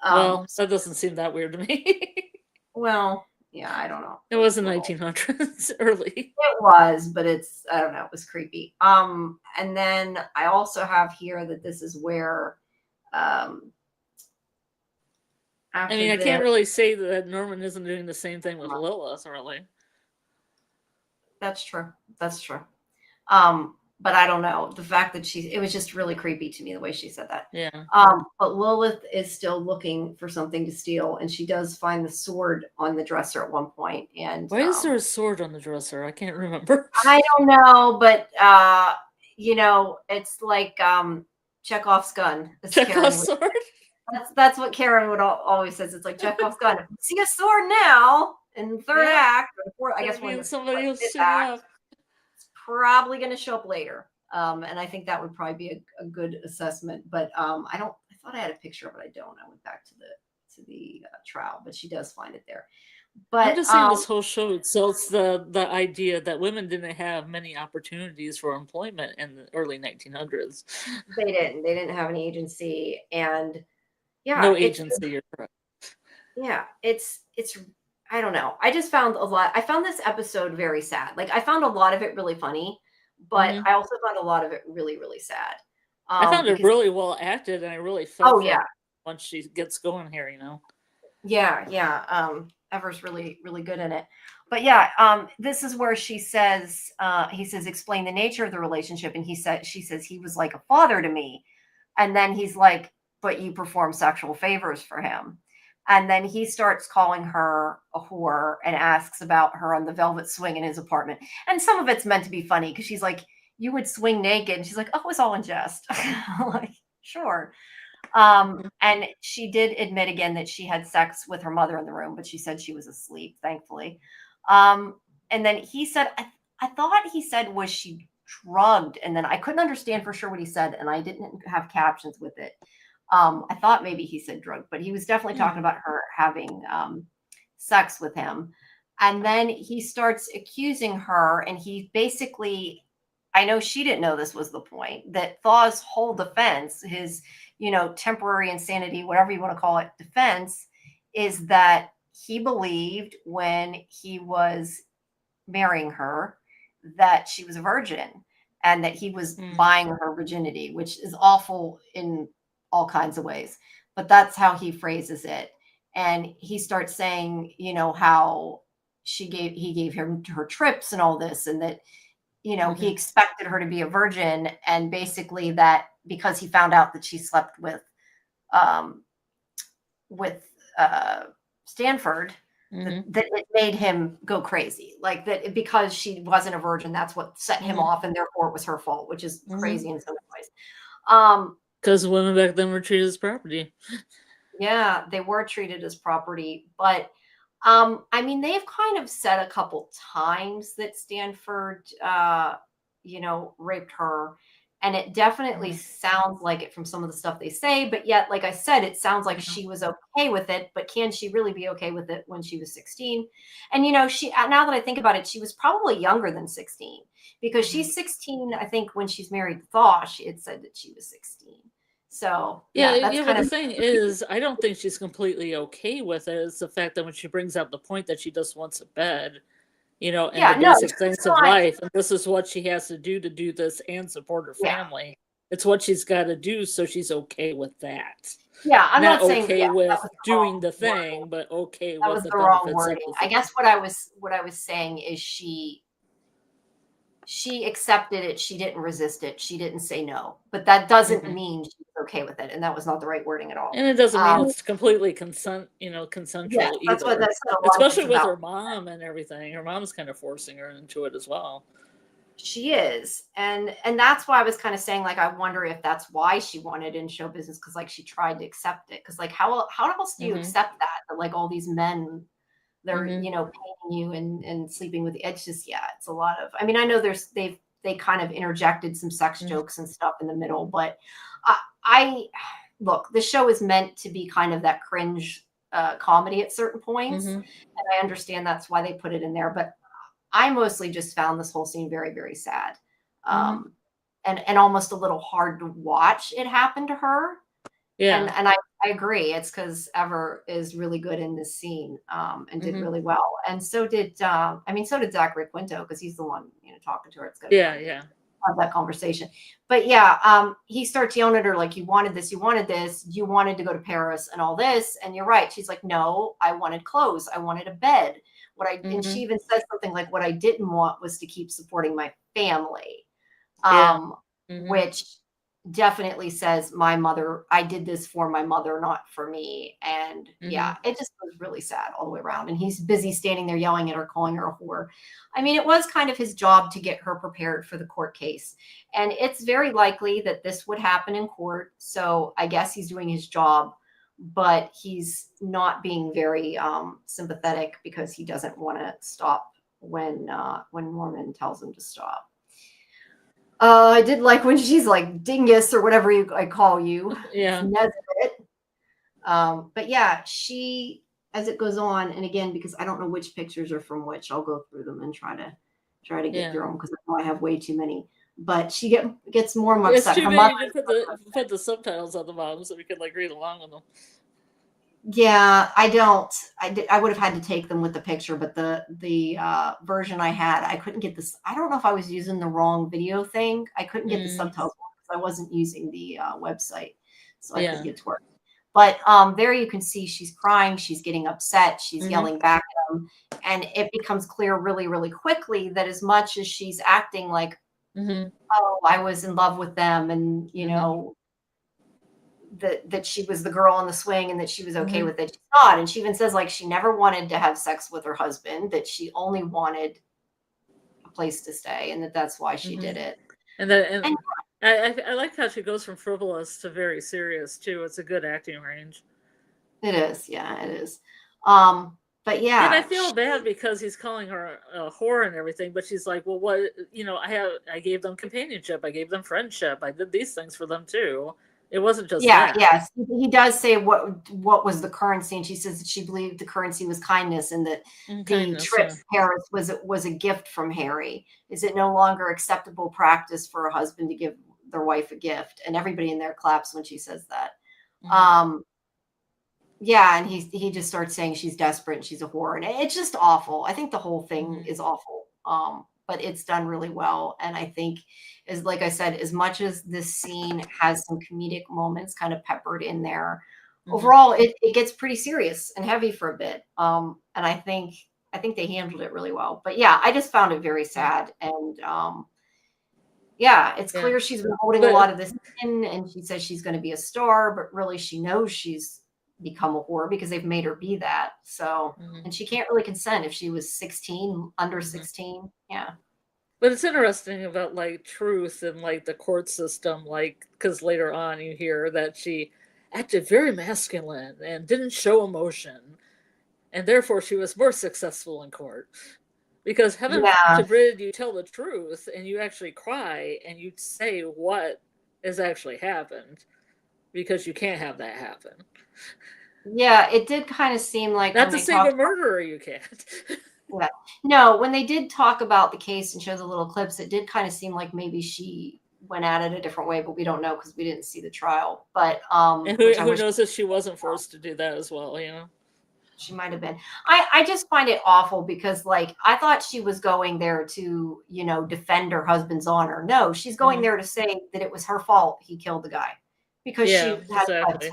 Well, that doesn't seem that weird to me. Well, yeah, I don't know. It was the 1900s, early. It was, but I don't know, it was creepy. And then I also have here that this is where, I mean, I can't really say that Norman isn't doing the same thing with Lilith, really. That's true. That's true. But I don't know. The fact that it was just really creepy to me the way she said that. Yeah. But Lilith is still looking for something to steal, and she does find the sword on the dresser at one point. And why is there a sword on the dresser? I can't remember. I don't know, but it's like Chekhov's gun. Chekhov's sword. That's what Karen would always says. It's like Chekhov's gun. See a sword now in the third act, or the fourth, I guess when somebody will shoot up. It's probably going to show up later. And I think that would probably be a good assessment. But I thought I had a picture, but I don't. I went back to the trial, but she does find it there. But I'm just saying, this whole show itself, the idea that women didn't have many opportunities for employment in the early 1900s. They didn't have any agency, and yeah, no agency. You're correct. Yeah, it's. I don't know. I just found I found this episode very sad. Like, I found a lot of it really funny, but I also found a lot of it really, really sad. I found it really well acted, and I really felt once she gets going here, Yeah. Ever's really, really good in it. But yeah, this is where she says, he says, explain the nature of the relationship. And she says, he was like a father to me. And then he's like, but you perform sexual favors for him. And then he starts calling her a whore and asks about her on the velvet swing in his apartment. And some of it's meant to be funny because she's like, you would swing naked. And she's like, oh, it's all in jest. Like, sure. And she did admit again that she had sex with her mother in the room, but she said she was asleep, thankfully. And then he said, I thought he said, was she drugged? And then I couldn't understand for sure what he said, and I didn't have captions with it. I thought maybe he said drugged, but he was definitely talking about her having sex with him. And then he starts accusing her, and he basically, I know she didn't know this was the point, that Thaw's whole defense, his, temporary insanity, whatever you want to call it, defense, is that he believed when he was marrying her that she was a virgin and that he was buying her virginity, which is awful in all kinds of ways. But that's how he phrases it. And he starts saying, how he gave her trips and all this, and that, he expected her to be a virgin, and basically that because he found out that she slept with Stanford, that it made him go crazy. Like that because she wasn't a virgin, that's what set him off, and therefore it was her fault, which is crazy in some ways. Because women back then were treated as property. Yeah, they were treated as property, but they've kind of said a couple times that Stanford, raped her, and it definitely sounds like it from some of the stuff they say. But yet, like I said, it sounds like she was okay with it. But can she really be okay with it when she was 16? And she, now that I think about it, she was probably younger than 16 because she's 16. I think when she's married to Thaw, she had said that she was 16. So that's but the thing is, I don't think she's completely okay with it. It's the fact that when she brings up the point that she just wants a bed, and the basic things of life, and this is what she has to do this and support her family. It's what she's got to do, so she's okay with that. Yeah, I'm not saying okay with doing the thing, but okay that with was the the wrong benefits wording. of the I guess what I was saying is she accepted it. She didn't resist it. She didn't say no. But that doesn't mean she's okay with it. And that was not the right wording at all. And it doesn't mean it's completely consensual either. That's what that's especially with her mom and everything. Her mom's kind of forcing her into it as well. She is. And that's why I was kind of saying, like, I wonder if that's why she wanted in show business, because like she tried to accept it. Because like how else do you accept that like all these men, they're paying you and sleeping with you. It's just it's a lot of, I know they kind of interjected some sex jokes and stuff in the middle, but I look, the show is meant to be kind of that cringe comedy at certain points, and I understand that's why they put it in there, but I mostly just found this whole scene very, very sad, and almost a little hard to watch it happen to her. And I agree. It's because Ever is really good in this scene, and did really well. And so did so did Zachary Quinto, because he's the one talking to her. It's good. Have that conversation. But he starts yelling at her like, you wanted this, you wanted to go to Paris and all this. And you're right. She's like, no, I wanted clothes. I wanted a bed. And she even says something like, what I didn't want was to keep supporting my family. Which definitely says my mother, I did this for my mother, not for me. And it just was really sad all the way around. And he's busy standing there yelling at her, calling her a whore. It was kind of his job to get her prepared for the court case. And it's very likely that this would happen in court. So I guess he's doing his job, but he's not being very sympathetic, because he doesn't want to stop when Norman tells him to stop. I did like when she's like dingus or whatever I call you. Yeah. But she, as it goes on, and again, because I don't know which pictures are from which, I'll go through them and try to get through them, because I know I have way too many. But she gets more and more upset. It's too many to put the subtitles on the bottom so we could like read along with them. Yeah, I would have had to take them with the picture, but the version I had, I couldn't get this. I don't know if I was using the wrong video thing. I couldn't get the subtitles because I wasn't using the website, so I couldn't get to work. But there you can see she's crying, she's getting upset, she's yelling back at him. And it becomes clear really, really quickly that as much as she's acting like, oh, I was in love with them, and that she was the girl on the swing and that she was okay with it, she's not. And she even says like she never wanted to have sex with her husband, that she only wanted a place to stay, and that's why she did it. And I like how she goes from frivolous to very serious too. It's a good acting range. It is, yeah, it is. But yeah, and I feel bad because he's calling her a whore and everything, but she's like, well, what, I gave them companionship, I gave them friendship, I did these things for them too. It wasn't just that. Yes, he does say what was the currency, and she says that she believed the currency was kindness, and that the trip to Paris was a gift from Harry. Is it no longer acceptable practice for a husband to give their wife a gift? And everybody in there claps when she says that. Yeah, and he just starts saying she's desperate and she's a whore, and it's just awful. I think the whole thing is awful. But it's done really well. And I think, as like I said, as much as this scene has some comedic moments kind of peppered in there, overall it gets pretty serious and heavy for a bit. And I think they handled it really well. But yeah, I just found it very sad. And it's clear she's been holding a lot of this in, and she says she's going to be a star, but really she knows she's become a whore because they've made her be that. So and she can't really consent if she was 16, under 16. Yeah. But it's interesting about like truth and like the court system, like, because later on you hear that she acted very masculine and didn't show emotion, and therefore she was more successful in court. Because heaven forbid you tell the truth and you actually cry and you say what has actually happened, because you can't have that happen. Yeah, it did kind of seem like, not to save a murderer, you can't. Yeah. No, when they did talk about the case and show the little clips, it did kind of seem like maybe she went at it a different way, but we don't know because we didn't see the trial. But and who knows if she wasn't forced to do that as well, She might have been. I just find it awful because, like, I thought she was going there to, defend her husband's honor. No, she's going there to say that it was her fault he killed the guy because she had exactly.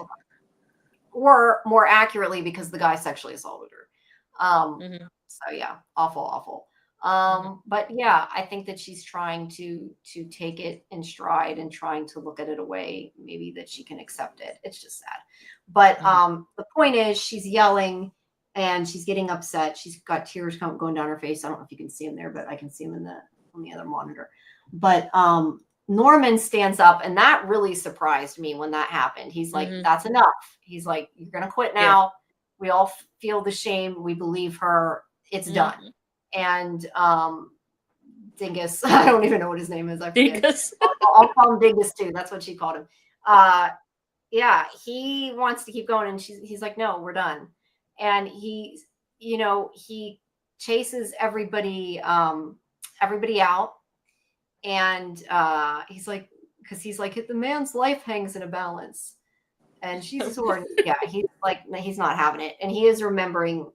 Or more accurately, because the guy sexually assaulted her. So yeah, awful. But yeah, I think that she's trying to take it in stride and trying to look at it a way maybe that she can accept it. It's just sad. But the point is, she's yelling and she's getting upset. She's got tears going down her face. I don't know if you can see them there, but I can see them on the other monitor. But Norman stands up, and that really surprised me when that happened. He's like, that's enough. He's like, you're going to quit now. Yeah. We all feel the shame. We believe her. It's done. And Dingus, I don't even know what his name is. I forget. Dingus. I'll call him Dingus too. That's what she called him. Yeah, he wants to keep going, and he's like, no, we're done. And he chases everybody out. And he's like, the man's life hangs in a balance. And she's sort of, he's like, he's not having it. And he is remembering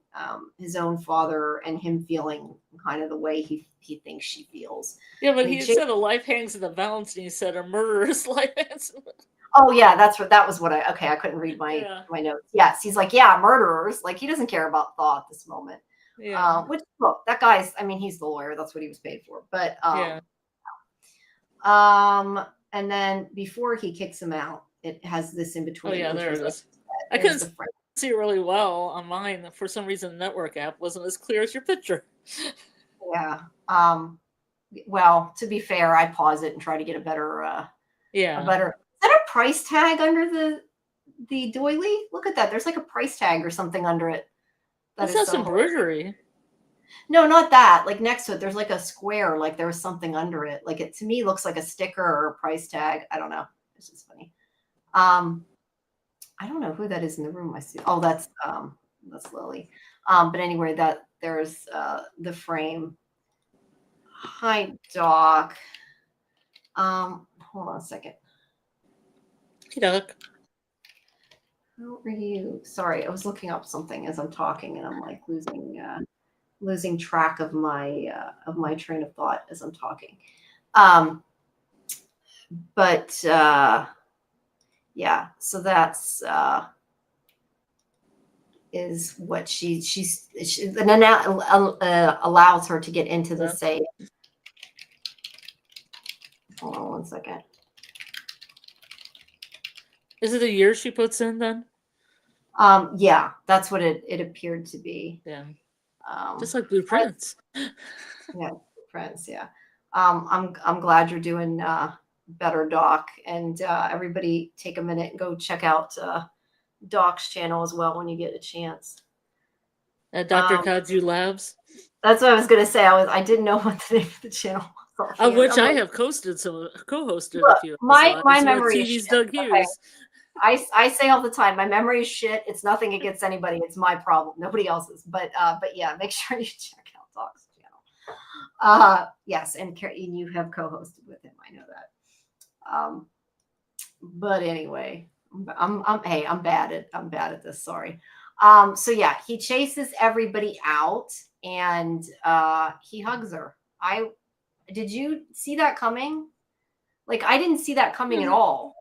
his own father and him feeling kind of the way he thinks she feels. Yeah, but he said a life hangs in the balance, and he said a murderer's life hangs in the... Oh, yeah, that was what I couldn't read my notes. Yes, he's like, murderers. Like, he doesn't care about Thaw at this moment. Yeah. Which, look, that guy's, he's the lawyer. That's what he was paid for. But, and then before he kicks him out, it has this in between. Oh, yeah, there it is. I couldn't see it really well on mine. For some reason, the network app wasn't as clear as your picture. Yeah. Well, to be fair, I pause it and try to get a better, is that a price tag under the doily? Look at that. There's like a price tag or something under it. That has embroidery. No, not that. Like next to it, there's like a square, like there was something under it. Like it to me looks like a sticker or a price tag. I don't know. It's just funny. I don't know who that is in the room. I see. Oh, that's Lily. But anyway, that there's the frame. Hi, Doc. Hold on a second. Hey, Doc. How are you? Sorry, I was looking up something as I'm talking, and I'm like losing track of my train of thought as I'm talking. But yeah, so that's is what she allows her to get into the safe. Hold on one second. Is it a year she puts in then? Yeah, that's what it appeared to be. Yeah. Just like blueprints. Yeah, blueprints. Yeah. I'm glad you're doing better, Doc, and everybody take a minute and go check out Doc's channel as well when you get a chance. At Dr. Kaju Labs. That's what I was gonna say. I didn't know what the name of the channel was. Of which I have co-hosted a few. My memory is TV's shit. Doug Hughes. Okay. I say all the time, my memory is shit. It's nothing against anybody. It's my problem, nobody else's. But yeah, make sure you check out Doc's channel. Yes, and you have co-hosted with him. I know that. But anyway, I'm bad at this. Sorry. So yeah, he chases everybody out and he hugs her. Did you see that coming? Like, I didn't see that coming at all.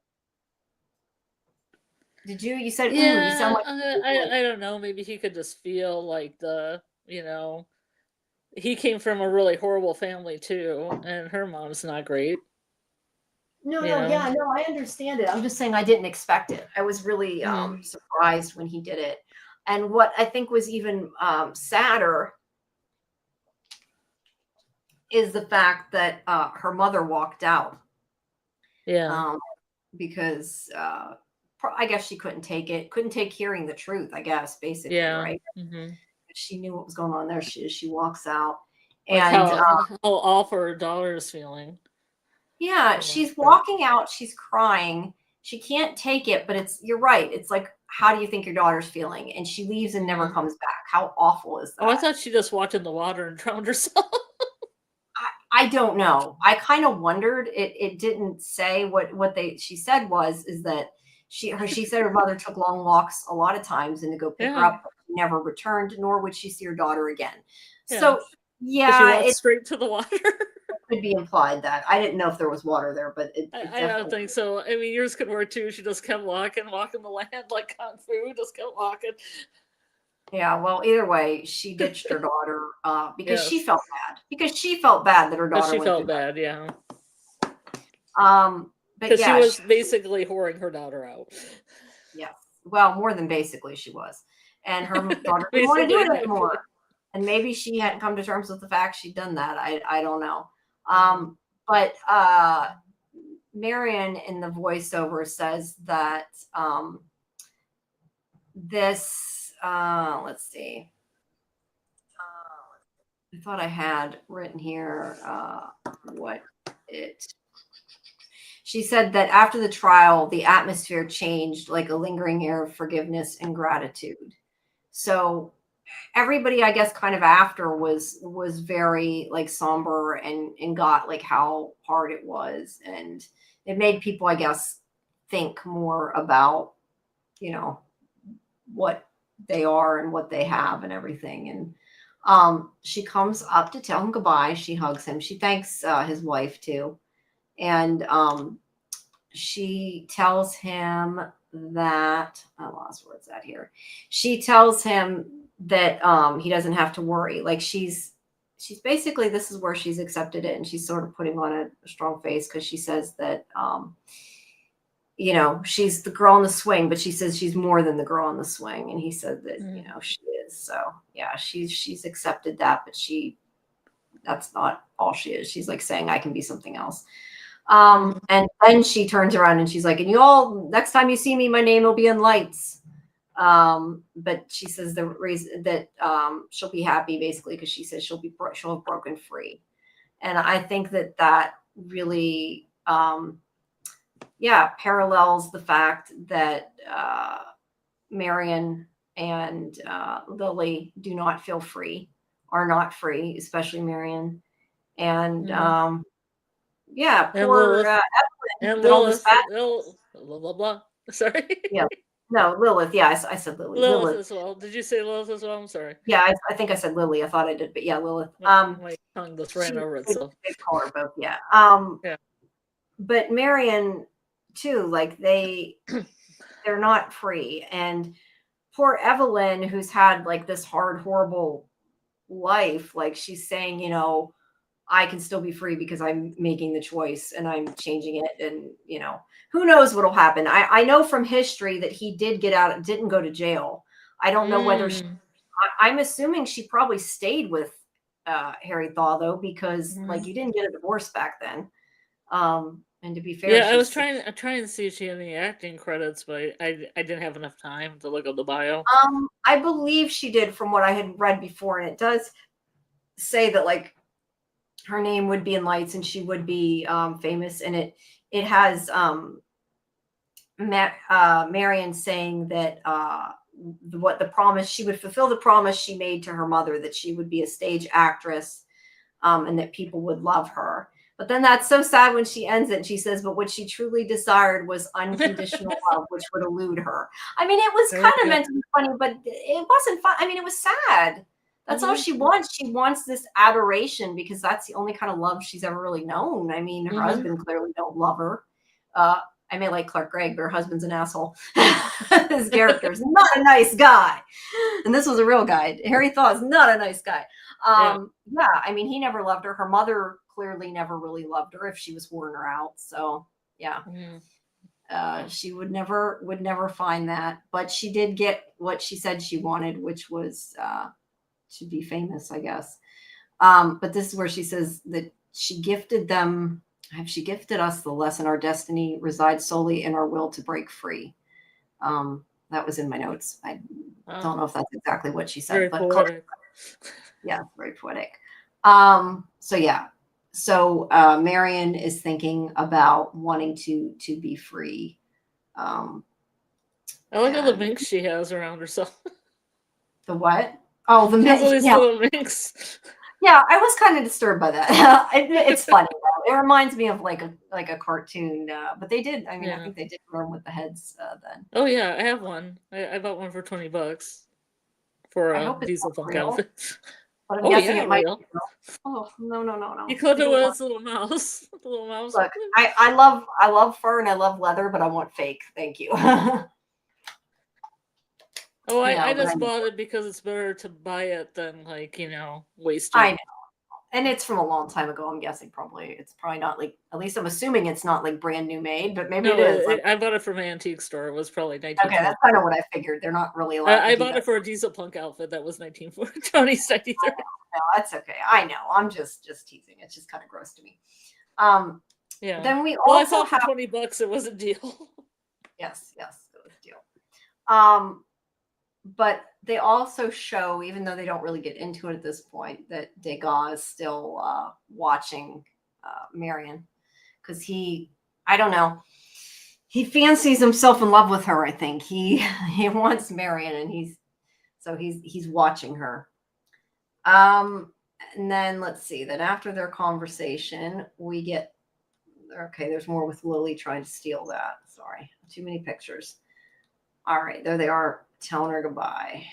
Did you? You said, yeah, you sound like I don't know. Maybe he could just feel like he came from a really horrible family too, and her mom's not great. No, I understand it. I'm just saying I didn't expect it. I was really surprised when he did it. And what I think was even sadder is the fact that her mother walked out. Yeah. Because I guess she couldn't take hearing the truth, I guess, basically, right? Mm-hmm. She knew what was going on there. She walks out. Like And how awful her daughter is feeling. Yeah, she's walking out. She's crying. She can't take it, but you're right. It's like, how do you think your daughter's feeling? And she leaves and never comes back. How awful is that? Oh, I thought she just walked in the water and drowned herself. I don't know. I kind of wondered. It didn't say what she said is that she said her mother took long walks a lot of times and to go pick her up, but never returned, nor would she see her daughter again. Yeah. So yeah, she walked straight to the water. Could be implied that. I didn't know if there was water there, but I don't think so. I mean, yours could work too. She just kept walking the land like kung fu, just kept walking. Yeah, well, either way, she ditched her daughter because she felt bad. Because she felt bad that her daughter went felt bad, yeah. But she was basically whoring her daughter out. Yeah, well, more than basically she was, and her daughter didn't want to do it anymore. And maybe she hadn't come to terms with the fact she'd done that. I don't know. But Marion in the voiceover says that this, let's see. I thought I had written here she said that after the trial, the atmosphere changed like a lingering air of forgiveness and gratitude. So everybody, I guess, kind of after was very like somber and got like how hard it was. And it made people, I guess, think more about, what they are and what they have and everything. And she comes up to tell him goodbye. She hugs him. She thanks his wife too. And she tells him that, I lost where it's at here. She tells him that he doesn't have to worry. Like she's basically, this is where she's accepted it. And she's sort of putting on a strong face because she says that, she's the girl on the swing, but she says she's more than the girl on the swing. And he said that, she is. So yeah, she's accepted that, but that's not all she is. She's like saying, I can be something else. And then she turns around and she's like, and you all, next time you see me, my name will be in lights. But she says the reason that she'll be happy basically because she says she'll have broken free. And I think that really parallels the fact that Marion and Lily do not feel free, are not free, especially Marion. And poor Evelyn. And Lilith. Blah, blah, blah. Sorry. Yeah. No, Lilith. Yeah, I said Lily. Lilith as well. Did you say Lilith as well? I'm sorry. Yeah, I think I said Lily. I thought I did, but yeah, Lilith. My tongue just ran over itself. They call her both, yeah. But Marion too, like they're not free. And poor Evelyn, who's had like this hard, horrible life, like she's saying, I can still be free because I'm making the choice and I'm changing it. And, who knows what'll happen. I know from history that he did get out, didn't go to jail. I don't know whether I'm assuming she probably stayed with Harry Thaw though, because like you didn't get a divorce back then. And to be fair, yeah, I'm trying to see if she had any acting credits, but I didn't have enough time to look up the bio. I believe she did from what I had read before, and it does say that like her name would be in lights and she would be famous, and it has Marion saying that what the promise, she would fulfill the promise she made to her mother, that she would be a stage actress, and that people would love her. But then that's so sad when she ends it. And she says, but what she truly desired was unconditional love, which would elude her. I mean, it was kind of meant to be funny, but it wasn't fun. I mean, it was sad. That's all she wants. She wants this adoration because that's the only kind of love she's ever really known. I mean, her husband clearly don't love her. I may like Clark Gregg, but her husband's an asshole. His character's not a nice guy. And this was a real guy. Harry Thaw is not a nice guy. Yeah, I mean, he never loved her. Her mother clearly never really loved her if she was whoring her out. So yeah, she would never find that. But she did get what she said she wanted, which was to be famous, I guess. But this is where she says that she gifted them. She gifted us the lesson: our destiny resides solely in our will to break free. That was in my notes. I don't know if that's exactly what she said, very but poetic. yeah, very poetic. So yeah. So Marion is thinking about wanting to be free. I like all the minks she has around herself. The what? Oh, the minks. All these little minks. Yeah, I was kind of disturbed by that. It's funny. It reminds me of like a cartoon, but they did. I mean, I think they did run with the heads then. Oh yeah, I have one. I bought one for $20 for a diesel punk outfit. But I'm guessing it might be real. Oh no! You could have with a little mouse. A little mouse. Look, I love fur and I love leather, but I want fake. Thank you. Oh, I just bought it because it's better to buy it than waste it. I know. And it's from a long time ago. I'm guessing it's probably not like, at least I'm assuming it's not like brand new made, but maybe it is. I bought it from an antique store. It was probably 19. Okay, that's kind of what I figured. They're not really allowed. I bought it for a diesel punk outfit that was 1993. No, that's okay. I know. I'm just teasing. It's just kind of gross to me. Yeah. Then we also I thought for $20 it was a deal. Yes, it was a deal. But they also show, even though they don't really get into it at this point, that Degas is still watching Marion, because I don't know, he fancies himself in love with her. I think he wants Marion, and he's watching her. And then let's see. Then after their conversation, we get there's more with Lily trying to steal that. Sorry, too many pictures. All right, there they are, telling her goodbye.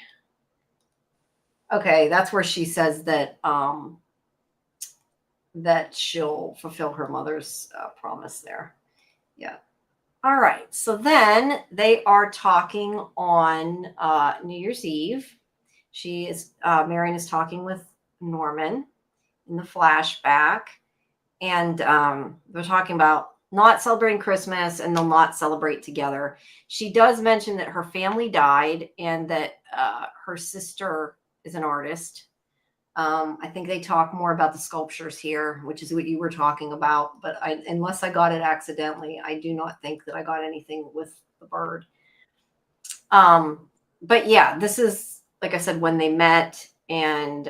Okay, that's where she says that that she'll fulfill her mother's promise there. Yeah. All right. So then they are talking on New Year's Eve. Marion is talking with Norman in the flashback, and they're talking about not celebrating Christmas, and they'll not celebrate together. She does mention that her family died and that her sister is an artist. I think they talk more about the sculptures here, which is what you were talking about. But unless I got it accidentally, I do not think that I got anything with the bird. But yeah, this is, like I said, when they met, and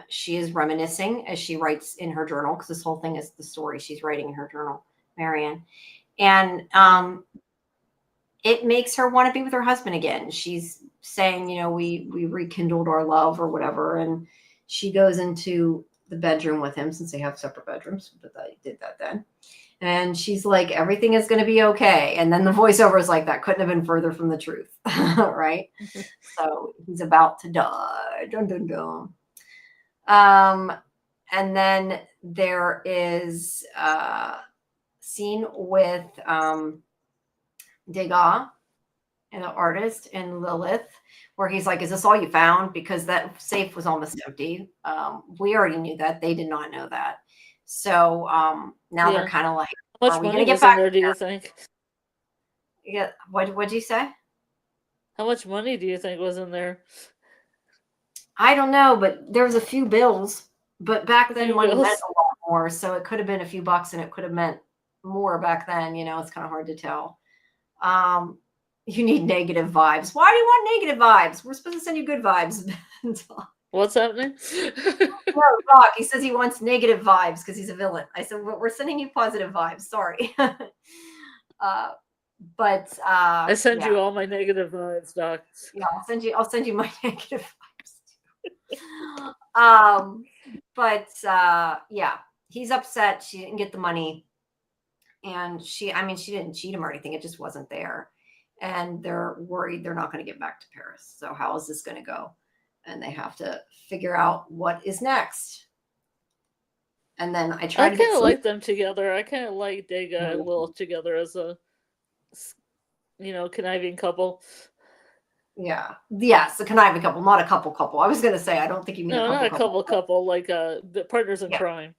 she is reminiscing as she writes in her journal, because this whole thing is the story she's writing in her journal, Marion. And it makes her want to be with her husband again. She's saying, we rekindled our love or whatever. And she goes into the bedroom with him, since they have separate bedrooms, but they did that then. And she's like, everything is going to be okay. And then the voiceover is like, that couldn't have been further from the truth. Right? So he's about to die. Dun, dun, dun. And then there is a scene with Degas and the artist and Lilith, where he's like, "Is this all you found?" Because that safe was almost empty. We already knew that. They did not know that. So now they're Yeah. kind of like, How "Are much we going money to get was in back?" there, do you think? Yeah. What'd you say? How much money do you think was in there? I don't know, but there was a few bills. But back A then, few money meant bills? a lot more. So it could have been a few bucks, and it could have meant more back then. It's kind of hard to tell. Um, you need negative vibes. Why do you want negative vibes? We're supposed to send you good vibes. What's happening? No, Rock. He says he wants negative vibes because he's a villain. I said, "Well, we're sending you positive vibes. Sorry." But I send yeah, you all my negative vibes, Doc. yeah. I'll send you my negative vibes. But yeah, he's upset. She didn't get the money, and I mean, she didn't cheat him or anything. It just wasn't there, and they're worried they're not going to get back to Paris. So how is this going to go? And they have to figure out what is next. And then I try I to get kind of some. like them together. I kind of like Dega and Lil together as a, conniving couple. Yeah. Yes, a conniving couple, not a couple. I was going to say, I don't think you mean a No, not a couple. couple, like the partners in Yeah. crime.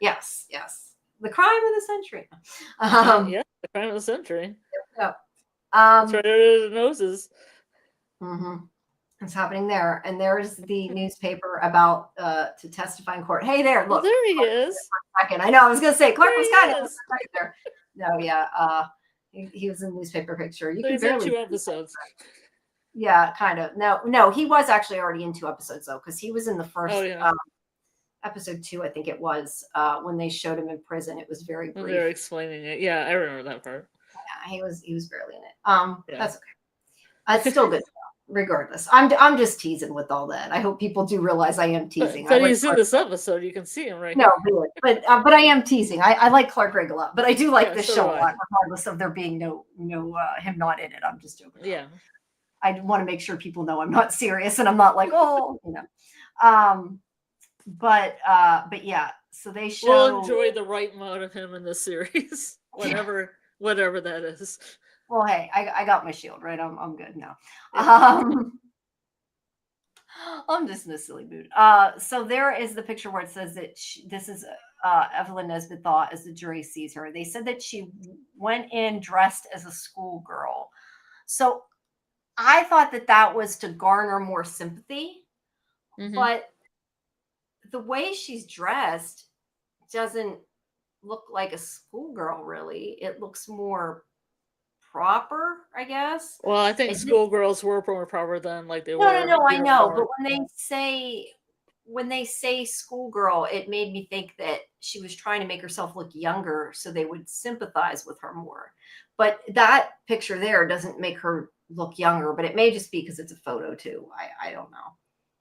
Yes. The crime of the century. Yeah, the crime of the century. Yeah. That's right under the noses. Mm-hmm. It's happening there. And there's the newspaper about to testify in court. Hey there, Well, look. there he is. I know, I was going to say, Clark There was he kind of is. there. No, yeah. He was in the newspaper picture. You So can he's in barely 2 episodes. Yeah, kind of. No, he was actually already in 2 episodes though, because he was in the first Oh, yeah. episode 2, I think it was, when they showed him in prison. It was very When brief. they're explaining it. Yeah, I remember that part. Yeah, he was barely in it. Yeah. That's okay. It's still good. Regardless, I'm just teasing with all that. I hope people do realize I am teasing. But I he's in this episode. You can see him right No, here. really. But I am teasing. I like Clark Gregg a lot, but I do like Yeah, this so show do a I. lot, regardless of there being no him not in it. I'm just joking. Yeah. I want to make sure people know I'm not serious and I'm not like, oh, But yeah, so they show. We'll enjoy the right amount of him in this series, whatever that is. Well, hey, I got my shield, right? I'm good now. Yeah. I'm just in a silly mood. So there is the picture where it says that this is Evelyn Nesbit thought as the jury sees her. They said that she went in dressed as a schoolgirl. So I thought that was to garner more sympathy, but the way she's dressed doesn't look like a schoolgirl, really. It looks more proper, I guess. Well, I think schoolgirls were more proper than like they were. No, I know, but when they say schoolgirl, it made me think that she was trying to make herself look younger so they would sympathize with her more. But that picture there doesn't make her look younger, but it may just be because it's a photo too. I don't know.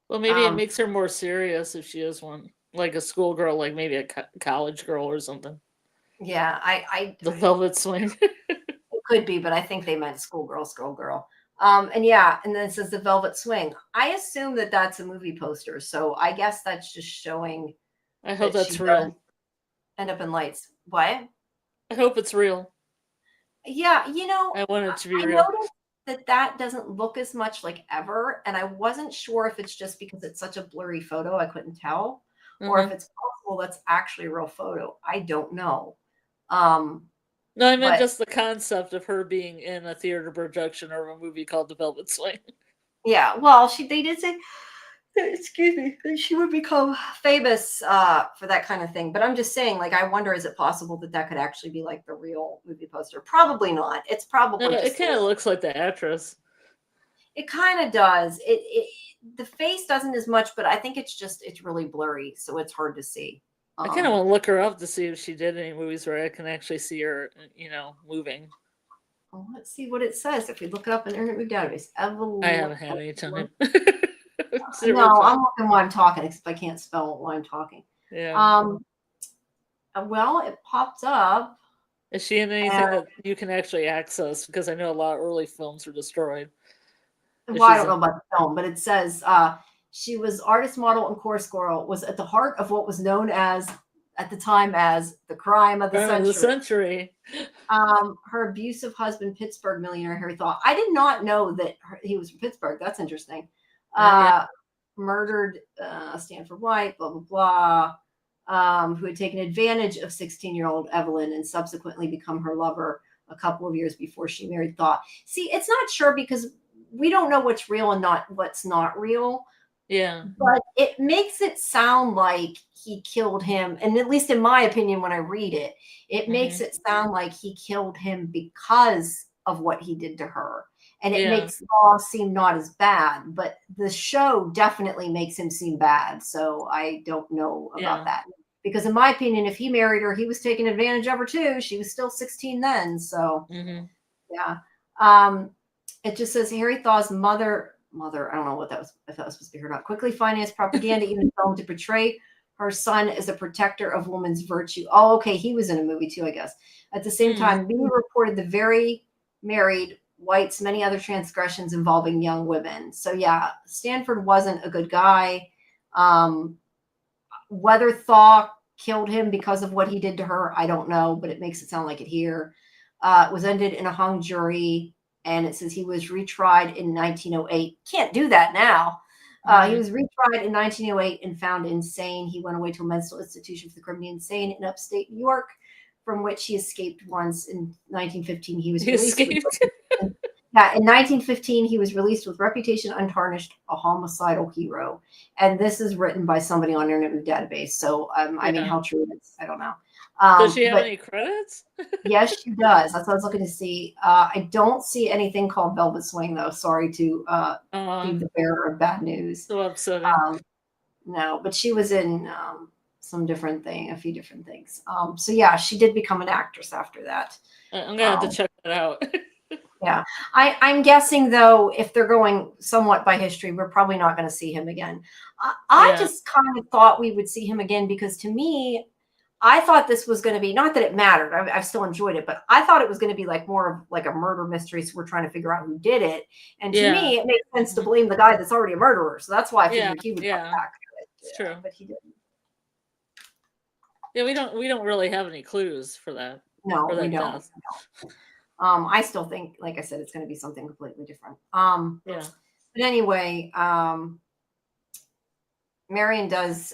Well, maybe it makes her more serious if she is one, like a schoolgirl, like maybe a college girl or something. Yeah, the Velvet Swing. It could be, but I think they meant schoolgirl. And yeah, and then it says the Velvet Swing. I assume that that's a movie poster, so I guess that's just showing. I hope that's real. End up in lights. What? I hope it's real. Yeah, I want it to be real. I noticed that doesn't look as much like Ever, and I wasn't sure if it's just because it's such a blurry photo I couldn't tell, or if it's possible that's actually a real photo. I don't know. No, I meant just the concept of her being in a theater projection of a movie called The Velvet Swing. Yeah, well, they did say, excuse me, she would become famous for that kind of thing. But I'm just saying, like, I wonder, is it possible that could actually be like the real movie poster? Probably not. It's probably no, it kind of looks like the actress. It kind of does. The face doesn't as much, but I think it's really blurry, so it's hard to see. I kind of want to look her up to see if she did any movies where I can actually see her, moving. Well, let's see what it says. If we look it up in Internet Movie Database, Evelyn. I haven't had any time. No, I'm looking while I'm talking, except I can't spell while I'm talking. Yeah. Well, it popped up. Is she in anything that you can actually access? Because I know a lot of early films were destroyed. Well, I don't know about the film, but it says she was artist, model, and chorus girl, was at the heart of what was known as at the time as the crime of the Crime of the century. century. Her abusive husband, Pittsburgh millionaire Harry Thaw. I did not know that he was from Pittsburgh. That's interesting. Yeah. Murdered Stanford White, blah, blah, blah, who had taken advantage of 16-year-old Evelyn and subsequently become her lover a couple of years before she married Thaw. See, it's not sure because we don't know what's real and not what's not real. Yeah. But it makes it sound like he killed him. And at least in my opinion, when I read it, it makes it sound like he killed him because of what he did to her. And it makes Law seem not as bad, but the show definitely makes him seem bad. So I don't know about that. Because in my opinion, if he married her, he was taking advantage of her too. She was still 16 then. So yeah. It just says Harry Thaw's mother, I don't know what that was, if that was supposed to be her or not, quickly financed propaganda, even film to portray her son as a protector of woman's virtue. Oh, okay. He was in a movie too, I guess. At the same time, Beanie reported the very married White's many other transgressions involving young women. So yeah, Stanford wasn't a good guy. Whether Thaw killed him because of what he did to her, I don't know, but it makes it sound like it here. It was ended in a hung jury, and it says he was retried in 1908. Can't do that now. He was retried in 1908 and found insane. He went away to a mental institution for the criminally insane in upstate New York, from which he escaped once. In 1915, he was released. Yeah, in 1915, he was released with reputation untarnished, a homicidal hero. And this is written by somebody on Internet Database. So, I mean, how true it is, I don't know. Does she have any credits? Yes, she does. That's what I was looking to see. I don't see anything called Velvet Swing, though. Sorry to be the bearer of bad news. So upsetting. No, but she was in a few different things. So, yeah, she did become an actress after that. I'm going to have to check that out. Yeah. I'm guessing, though, if they're going somewhat by history, we're probably not going to see him again. I just kind of thought we would see him again because, to me, I thought this was going to be, not that it mattered, I've still enjoyed it, but I thought it was going to be like more of like a murder mystery. So we're trying to figure out who did it. And to me, it makes sense to blame the guy that's already a murderer. So that's why I figured he would come back. It's true. But he didn't. Yeah, we don't really have any clues for that. No, for that we don't. death. I still think, like I said, it's going to be something completely different. But anyway, Marion does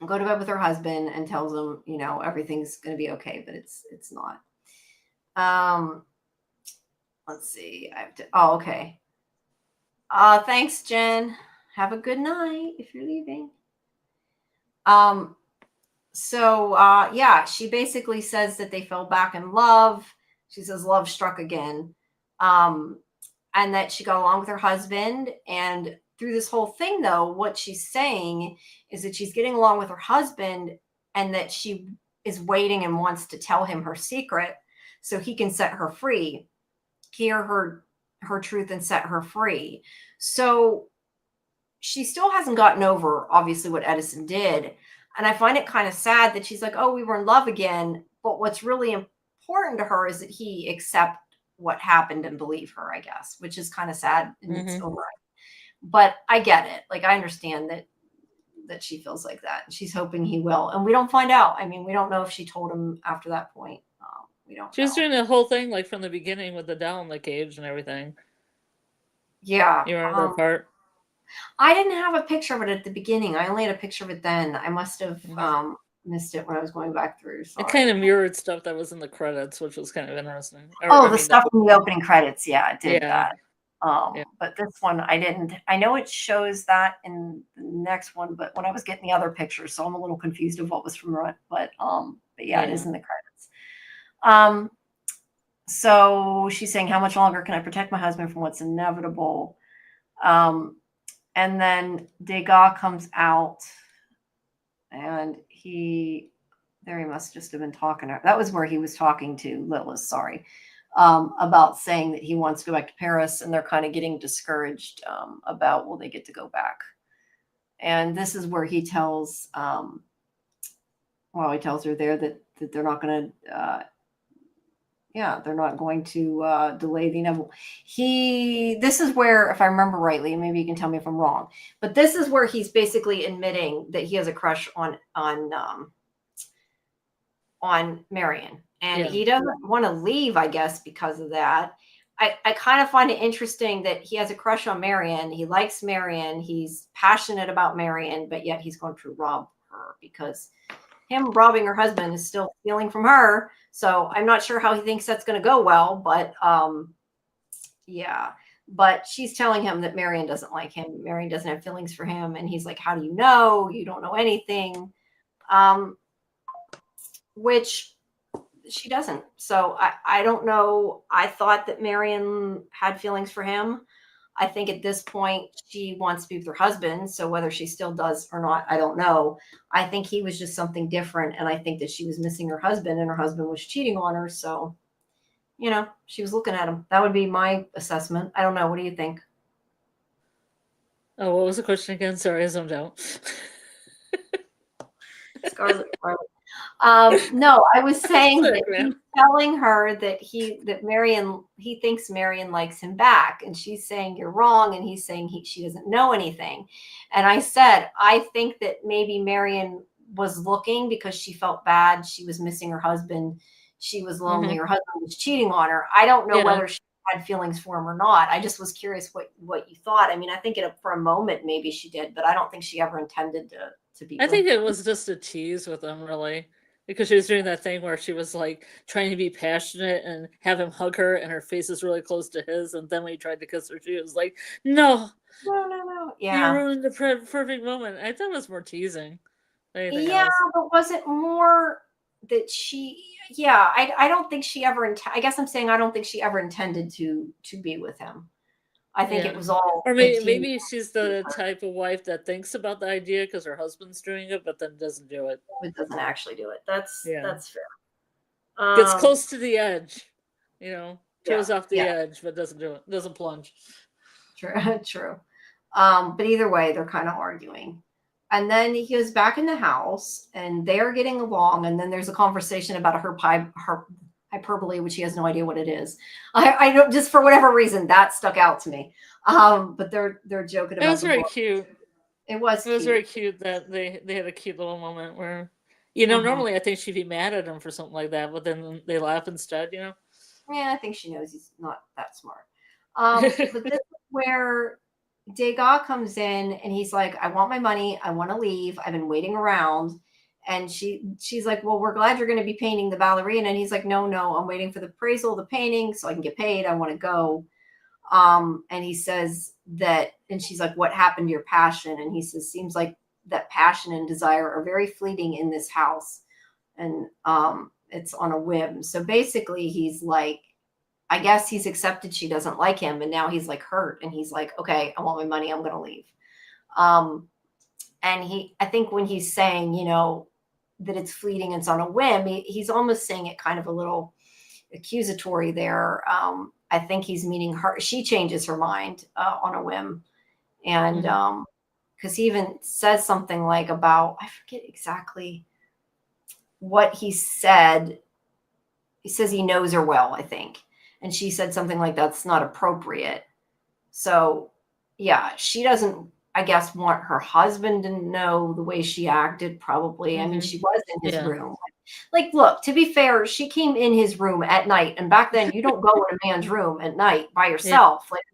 go to bed with her husband and tells him, you know, everything's going to be okay, but it's not. Let's see. Okay. Thanks, Jen. Have a good night if you're leaving. She basically says that they fell back in love. She says love struck again. And that she got along with her husband. And through this whole thing, though, what she's saying is that she's getting along with her husband and that she is waiting and wants to tell him her secret so he can set her free, hear her truth and set her free. So she still hasn't gotten over, obviously, what Edison did. And I find it kind of sad that she's like, oh, we were in love again. But what's really important to her is that he accept what happened and believe her, I guess, which is kind of sad in its own right. But I get it. Like, I understand that she feels like that. She's hoping he will. And we don't find out. I mean, we don't know if she told him after that point. We don't know. She was doing the whole thing, like, from the beginning with the doll in the cage and everything. Yeah. You remember that part? I didn't have a picture of it at the beginning. I only had a picture of it then. I must have missed it when I was going going through. Sorry. It kind of mirrored stuff that was in the credits, which was kind of interesting. Stuff in the opening credits. Yeah, it did that. But this one, I didn't. I know it shows that in the next one, but when I was getting the other pictures, so I'm a little confused of what was from it. But yeah, it is in the credits. So she's saying, how much longer can I protect my husband from what's inevitable? And then Degas comes out, and he must just have been talking. That was where he was talking to Lilith. Sorry. About saying that he wants to go back to Paris, and they're kind of getting discouraged about will they get to go back. And this is where he tells he tells her there that they're not going to they're not going to delay the inevitable. This is where, if I remember rightly, maybe you can tell me if I'm wrong, but this is where he's basically admitting that he has a crush on on Marion, and Yeah. he doesn't want to leave, I guess, because of that. I kind of find it interesting that he has a crush on Marion. He likes Marion. He's passionate about Marion, but yet he's going to rob her because him robbing her husband is still stealing from her. So I'm not sure how he thinks that's going to go well, but yeah. But she's telling him that Marion doesn't like him. Marion doesn't have feelings for him. And he's like, how do you know? You don't know anything. Which she doesn't. So I don't know. I thought that Marion had feelings for him. I think at this point she wants to be with her husband. So whether she still does or not, I don't know. I think he was just something different. And I think that she was missing her husband and her husband was cheating on her. So, she was looking at him. That would be my assessment. I don't know. What do you think? Oh, what was the question again? Sorry, I zoned out. Scarlet. No, I was saying that he's telling her that he thinks Marion likes him back, and she's saying you're wrong, and he's saying she doesn't know anything. And I said, I think that maybe Marion was looking because she felt bad. She was missing her husband. She was lonely. Her husband was cheating on her. I don't know whether she had feelings for him or not. I just was curious what you thought. I mean, I think for a moment maybe she did, but I don't think she ever intended to be. I think it was just a tease with him, really. Because she was doing that thing where she was like trying to be passionate and have him hug her, and her face is really close to his. And then when he tried to kiss her, she was like, "No, Yeah, you ruined the perfect moment." I thought it was more teasing. Yeah, but was it more that she? Yeah, I don't think she ever. I guess I'm saying I don't think she ever intended to be with him. I think it was all. Or maybe she's the type of wife that thinks about the idea because her husband's doing it, but then doesn't do it. It doesn't actually do it. That's fair. Gets close to the edge, goes off the edge, but doesn't do it. Doesn't plunge. True. But either way, they're kind of arguing. And then he goes back in the house, and they're getting along. And then there's a conversation about her hyperbole, which he has no idea what it is. I don't, just for whatever reason that stuck out to me. But they're joking about. It was very cute. It was very cute that they had a cute little moment where, normally I think she'd be mad at him for something like that, but then they laugh instead. Yeah, I think she knows he's not that smart. But this is where Degas comes in, and he's like, I want my money. I want to leave. I've been waiting around. And she's like, well, we're glad you're going to be painting the ballerina. And he's like, no, I'm waiting for the appraisal of the painting so I can get paid. I want to go. And he says that, and she's like, what happened to your passion? And he says, seems like that passion and desire are very fleeting in this house. And it's on a whim. So basically he's like, I guess he's accepted she doesn't like him. And now he's like hurt. And he's like, okay, I want my money. I'm going to leave. And I think when he's saying, that it's fleeting and it's on a whim, he's almost saying it kind of a little accusatory there. I think he's meaning her. She changes her mind on a whim. And because he even says something like about, I forget exactly what he said. He says he knows her well, I think. And she said something like, that's not appropriate. So yeah, she doesn't, I guess, want her husband to know the way she acted, probably. I mean, she was in his room. Like, look, to be fair, she came in his room at night. And back then, you don't go in a man's room at night by yourself. Like,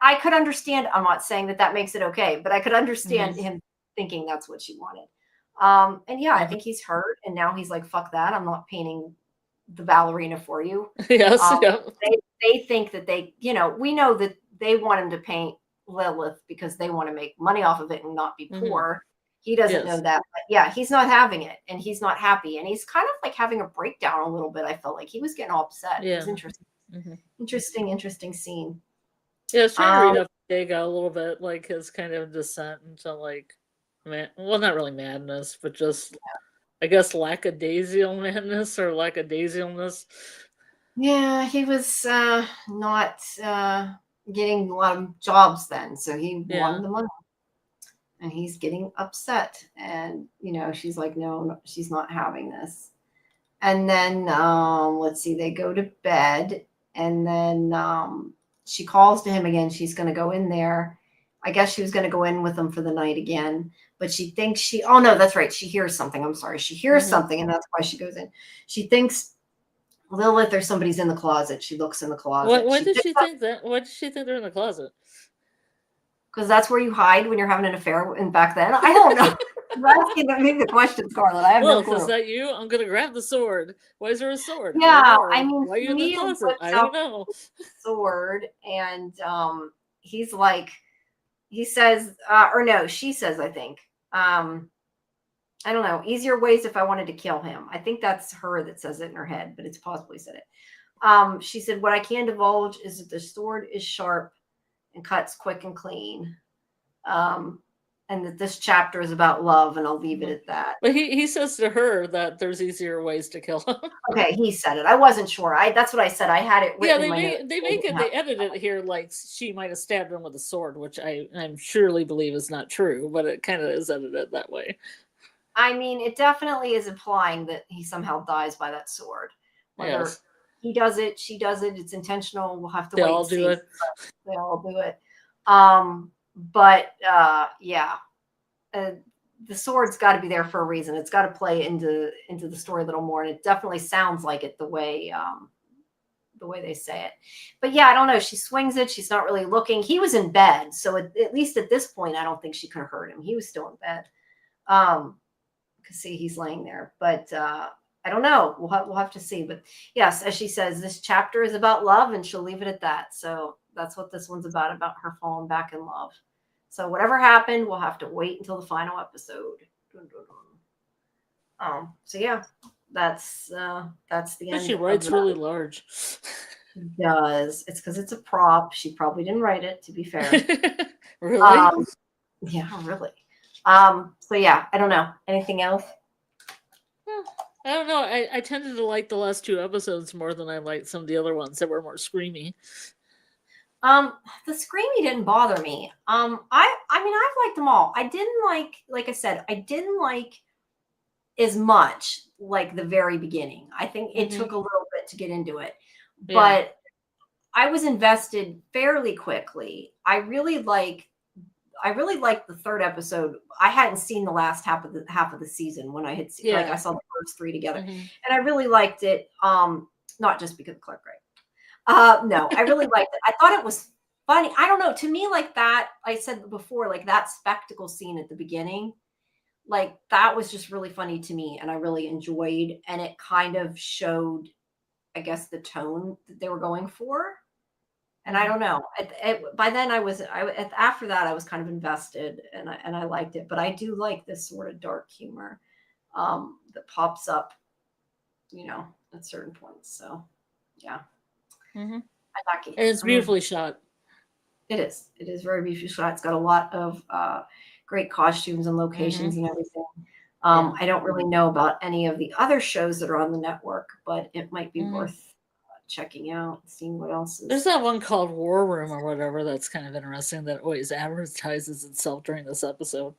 I could understand. I'm not saying that makes it okay, but I could understand him thinking that's what she wanted. And yeah, I think he's hurt. And now he's like, fuck that. I'm not painting the ballerina for you. Yes. They think that we know that they want him to paint Lilith because they want to make money off of it and not be poor. He doesn't know that, but yeah, he's not having it, and he's not happy, and he's kind of like having a breakdown a little bit. I felt like he was getting all upset. It was interesting. Interesting scene. Yeah, I was trying to read up Degas a little bit, like his kind of descent into like, well, not really madness, but just I guess lackadaisical madness or lackadaisialness. Yeah, he was not getting a lot of jobs then, so he wanted the money, and he's getting upset. And she's like, no, she's not having this. And then let's see, they go to bed, and then she calls to him again. She's going to go in there. I guess she was going to go in with them for the night again, but she thinks oh no, that's right. She hears something. I'm sorry. She hears something, and that's why she goes in. She thinks Lilith or somebody's in the closet. She looks in the closet. Why did she think that? Why did she think they're in the closet? Because that's where you hide when you're having an affair. And back then, I don't know. You're asking me the question, Scarlet. I have no clue. Is that you? I'm gonna grab the sword. Why is there a sword? Yeah, I mean, why are you in the closet? I don't know. Sword, and he's like, he says, or no, she says, I think, I don't know, easier ways if I wanted to kill him. I think that's her that says it in her head, but it's possibly said it. She said, what I can divulge is that the sword is sharp and cuts quick and clean. And that this chapter is about love, and I'll leave it at that. But he says to her that there's easier ways to kill him. Okay, he said it. I wasn't sure. That's what I said. I had it written. Yeah, they edit it here like she might have stabbed him with a sword, which I'm surely believe is not true, but it kind of is edited that way. I mean, it definitely is implying that he somehow dies by that sword. Whether he does it, she does it, it's intentional. We'll have to wait and see. They all do it. But yeah, the sword's got to be there for a reason. It's got to play into the story a little more, and it definitely sounds like it the way they say it. But yeah, I don't know. She swings it. She's not really looking. He was in bed, so at least at this point, I don't think she could have hurt him. He was still in bed. Because see, he's laying there. But I don't know. We'll have to see. But yes, as she says, this chapter is about love, and she'll leave it at that. So that's what this one's about her falling back in love. So whatever happened, we'll have to wait until the final episode. So yeah, that's the end. She writes really large. She does. It's because it's a prop. She probably didn't write it, to be fair. Really? Yeah, really. So yeah, I don't know. Anything else? I don't know. I tended to like the last 2 episodes more than I liked some of the other ones that were more screamy. The screamy didn't bother me. I mean, I've liked them all. I didn't like I said, I didn't like as much like the very beginning. I think it took a little bit to get into it, but I was invested fairly quickly. I really liked the 3rd episode. I hadn't seen the last half of the season when I had seen, like I saw the first 3 together, and I really liked it. Not just because of Clark Gregg. No, I really liked it. I thought it was funny. I don't know. To me, like that, I said before, like that spectacle scene at the beginning, like that was just really funny to me, and I really enjoyed. And it kind of showed, I guess, the tone that they were going for. And I don't know. By then, after that, I was kind of invested, and I liked it. But I do like this sort of dark humor that pops up, at certain points. So, yeah. Mm-hmm. I like it. And it's beautifully shot. It is. It is very beautifully shot. It's got a lot of great costumes and locations and everything. I don't really know about any of the other shows that are on the network, but it might be worth checking out, seeing what else is. There's that one called War Room or whatever that's kind of interesting that always advertises itself during this episode.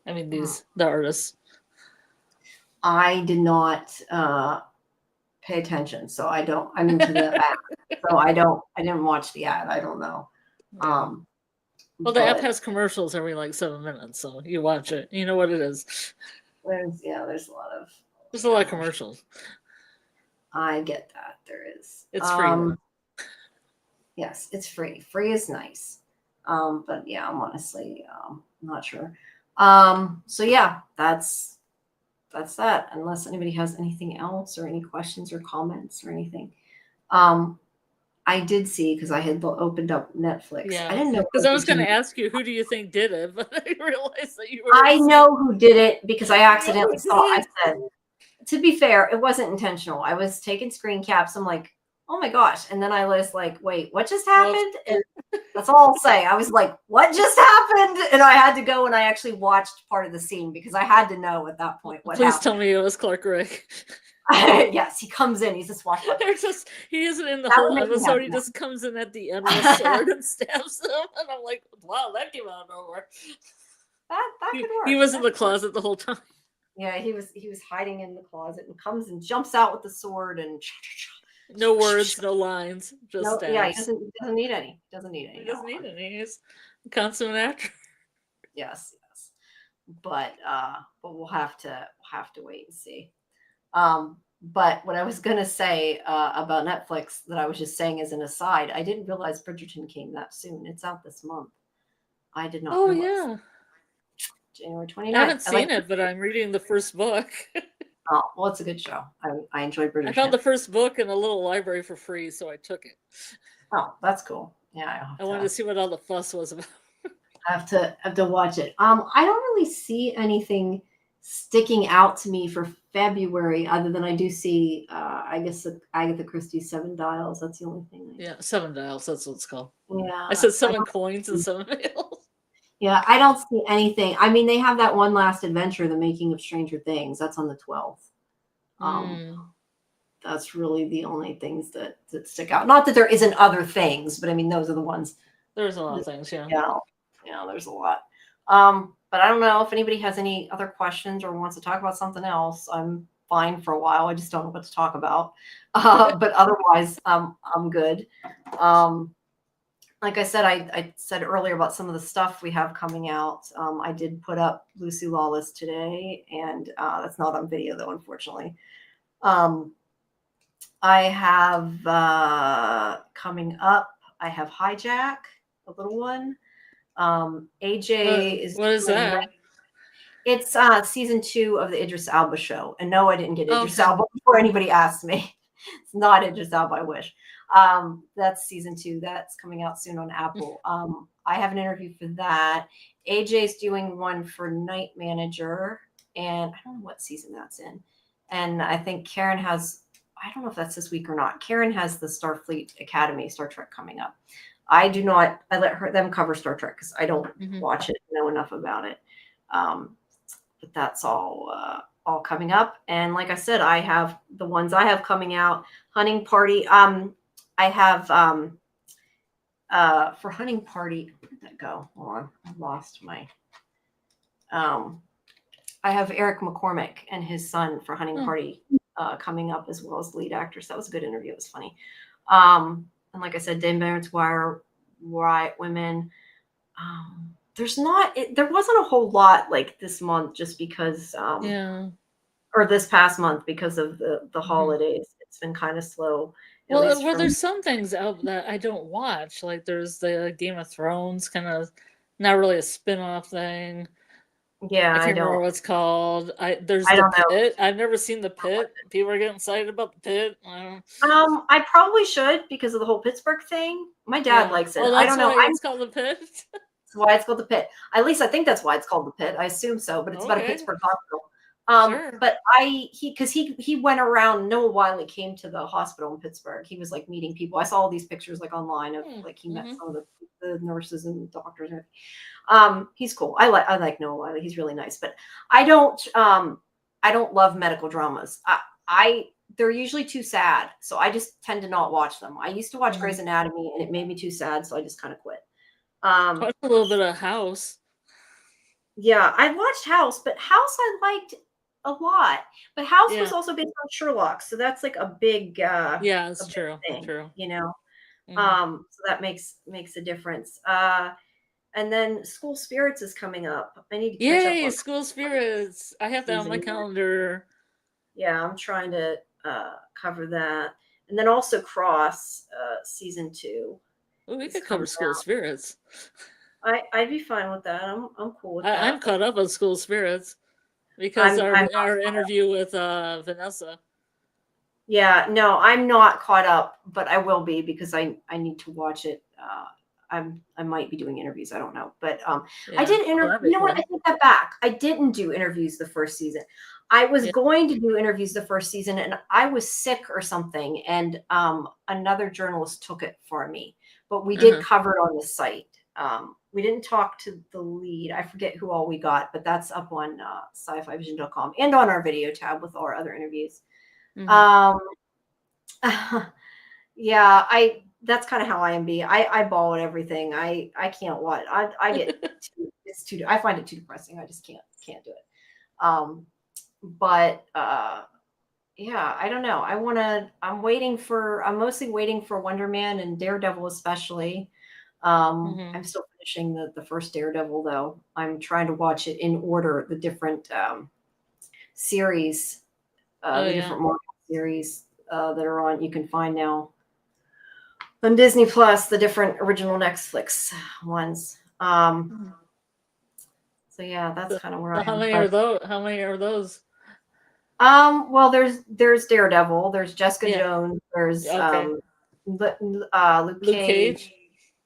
I mean, the artists. I did not pay attention, so I'm into the ad, so I didn't watch the ad. I don't know. Well, the app has commercials every like 7 minutes, so you watch it. You know what it is. There's a lot of commercials. I get that. There is. It's free. Yes, it's free. Free is nice. But yeah, I'm honestly not sure. So yeah, that's that. Unless anybody has anything else or any questions or comments or anything. I did see, because I had opened up Netflix. Yeah. I didn't know, because I was going to ask you, who do you think did it? But I realized that you were. I know who did it because I accidentally saw. I said, to be fair, it wasn't intentional. I was taking screen caps. I'm like, oh my gosh. And then I was like, wait, what just happened? And that's all I'll say. I was like, what just happened? And I had to go and I actually watched part of the scene because I had to know at that point what happened. Please tell me it was Clark Gregg. Yes, he comes in. He's just watching. He isn't in the whole episode. He just comes in at the end with a sword and stabs him. And I'm like, wow, that came out of nowhere. That could work. He was in the closet the whole time. Yeah, he was hiding in the closet and comes and jumps out with the sword and no words, no lines, just stabs. Yeah, he doesn't need any. He doesn't need any. consummate actor. Yes, yes. But we'll have to wait and see. But what I was gonna say about Netflix that I was just saying as an aside, I didn't realize Bridgerton came that soon. It's out this month. I did not Oh realize. yeah. January I 29th. haven't seen it, but I'm reading the first book. Oh, well, it's a good show. I enjoyed I found Bridgerton. the first book in a little library for free, so I took it. Oh, that's cool. Yeah, I wanted to see what all the fuss was about. have to watch it. I don't really see anything sticking out to me for February other than I do see I guess Agatha Christie's Seven Dials. That's the only thing. Yeah, 7 dials. That's what it's called. Yeah, I said 7 coins and 7 nails. yeah, I don't see anything. I mean, they have that One Last Adventure, The Making of Stranger Things. That's on the 12th. That's really the only things that stick out. Not that there isn't other things, but I mean, those are the ones. There's a lot of things, yeah. Yeah, there's a lot. But I don't know if anybody has any other questions or wants to talk about something else. I'm fine for a while. I just don't know what to talk about. But otherwise, I'm good. Like I said, I said earlier about some of the stuff we have coming out. I did put up Lucy Lawless today, and that's not on video though, unfortunately. I have coming up, I have Hijack, a little one. AJ What is that? It's season 2 of the Idris Elba show. And no, I didn't get Idris Okay. Elba before anybody asked me. It's not Idris Elba, I wish. That's season 2. That's coming out soon on Apple. I have an interview for that. AJ's doing one for Night Manager, and I don't know what season that's in. And I think Karen has, I don't know if that's this week or not. Karen has the Starfleet Academy, Star Trek coming up. I do not, I let them cover Star Trek because I don't watch it, know enough about it. But that's all coming up. And like I said, I have the ones I have coming out. Hunting Party. I have for Hunting Party, where did that go? Hold on. I lost my I have Eric McCormick and his son for Hunting Party coming up, as well as lead actors. That was a good interview. It was funny. And like I said, Dame Barrett's Riot Women. There wasn't a whole lot like this month, just because or this past month, because of the holidays. It's been kind of slow. Well, there's some things out that I don't watch. Like there's the Game of Thrones, kind of not really a spin-off thing. Yeah, I can't remember what it's called. There's I the don't know. Pit. I've never seen the Pit. People are getting excited about the Pit. I probably should, because of the whole Pittsburgh thing. My dad likes it. Oh, I don't know. It's called the Pit. That's why it's called the Pit. At least I think that's why it's called the Pit. I assume so, but it's about a Pittsburgh hospital. Sure. But he went around. Noah Wiley came to the hospital in Pittsburgh. He was like meeting people. I saw all these pictures like online of like he met some of the nurses and doctors and everything. He's cool. I like Noah Wiley. He's really nice. But I don't love medical dramas. They're usually too sad, so I just tend to not watch them. I used to watch Grey's Anatomy, and it made me too sad, so I just kind of quit. Watch a little bit of House. Yeah, I watched House, but House I liked a lot. But House was also based on Sherlock, so that's like a big it's true. Thing, true. You know. So that makes a difference. And then School Spirits is coming up. I need to catch up on School Spirits. I have that on my calendar. Yeah, I'm trying to cover that. And then also Cross season 2. Well, we could cover School Spirits. I'd be fine with that. I'm cool with that. I'm caught up on School Spirits because our interview with Vanessa. Yeah, no, I'm not caught up, but I will be, because I need to watch it. I might be doing interviews. I don't know, but I did interview. You know what? I take that back. I didn't do interviews the first season. I was going to do interviews the first season, and I was sick or something, and another journalist took it for me. But we did cover it on the site. We didn't talk to the lead. I forget who all we got, but that's up on SciFiVision.com and on our video tab with all our other interviews. Yeah, that's kind of how I am. I ball at everything. I can't watch. I get I find it too depressing. I just can't do it. But yeah, I don't know. I'm mostly waiting for Wonder Man and Daredevil, especially. I'm still finishing the first Daredevil, though. I'm trying to watch it in order, the different series, different Marvel series that are on. You can find now on Disney Plus, the different original Netflix ones. So yeah, that's kind of where I am. How many are those? How many are those? Well, there's Daredevil, there's Jessica Jones, there's Luke Cage.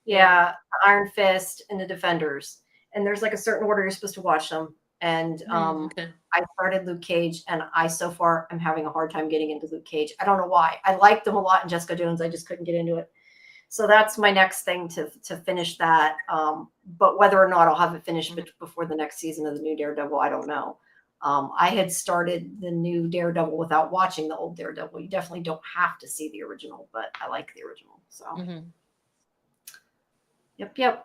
Yeah, Iron Fist, and the Defenders. And there's like a certain order you're supposed to watch them. And I started Luke Cage, and I so far am having a hard time getting into Luke Cage. I don't know why. I liked them a lot in Jessica Jones. I just couldn't get into it. So that's my next thing to finish that. But whether or not I'll have it finished before the next season of the new Daredevil, I don't know. I had started the new Daredevil without watching the old Daredevil. You definitely don't have to see the original, but I like the original. So, Yep. Yeah.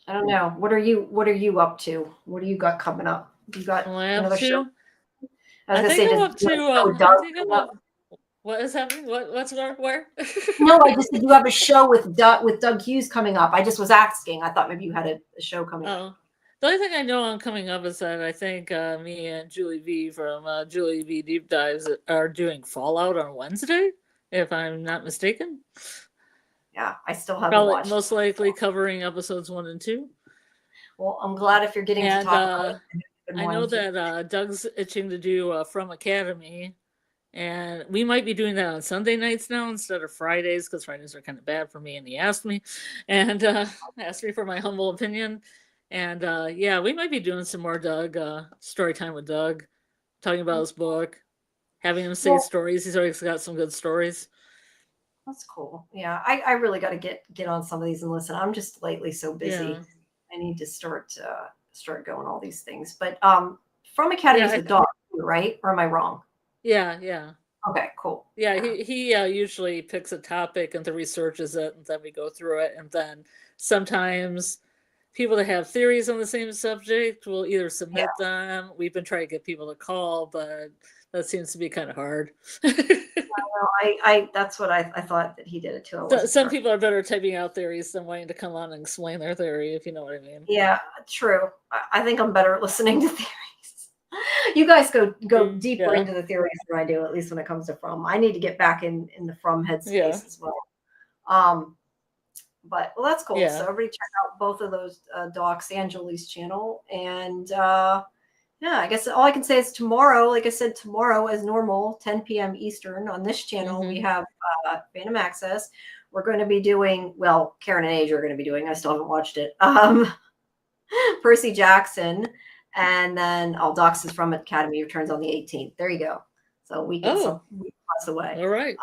I don't know. What are you up to? What do you got coming up? You got another show? I think I'm up to. What is happening? What's where? No, I just said you have a show with Doug Hughes coming up. I just was asking. I thought maybe you had a show coming up. The only thing I know on coming up is that I think me and Julie V from Julie V Deep Dives are doing Fallout on Wednesday, if I'm not mistaken. Yeah, I still haven't watched. Most likely covering episodes 1 and 2. Well, I'm glad if you're getting to talk about it. I know that Doug's itching to do From Academy, and we might be doing that on Sunday nights now instead of Fridays, because Fridays are kind of bad for me, and he asked me for my humble opinion. And we might be doing some more Doug story time with Doug, talking about his book, having him say stories. He's always got some good stories. That's cool. Yeah, I really got to get on some of these and listen. I'm just lately so busy. Yeah. I need to start going all these things. But From Academy is the dog, right? Or am I wrong? Yeah. Okay, cool. Yeah, he usually picks a topic and then researches it, and then we go through it, and then sometimes people that have theories on the same subject will either submit them. We've been trying to get people to call, but that seems to be kind of hard. I that's what I thought that he did it too. Some people are better typing out theories than waiting to come on and explain their theory, if you know what I mean. Yeah, true. I think I'm better at listening to theories. You guys go deeper into the theories than I do, at least when it comes to From. I need to get back in the From headspace as well. But that's cool. So everybody check out both of those docs and Julie's channel. And I guess all I can say is tomorrow, like I said, tomorrow as normal, 10 p.m. Eastern on this channel, we have Fandom Access. We're going to be doing, Karen and Age are going to be doing, I still haven't watched it, Percy Jackson. And then Docs is From Academy returns on the 18th. There you go. So we get some plus away. All right.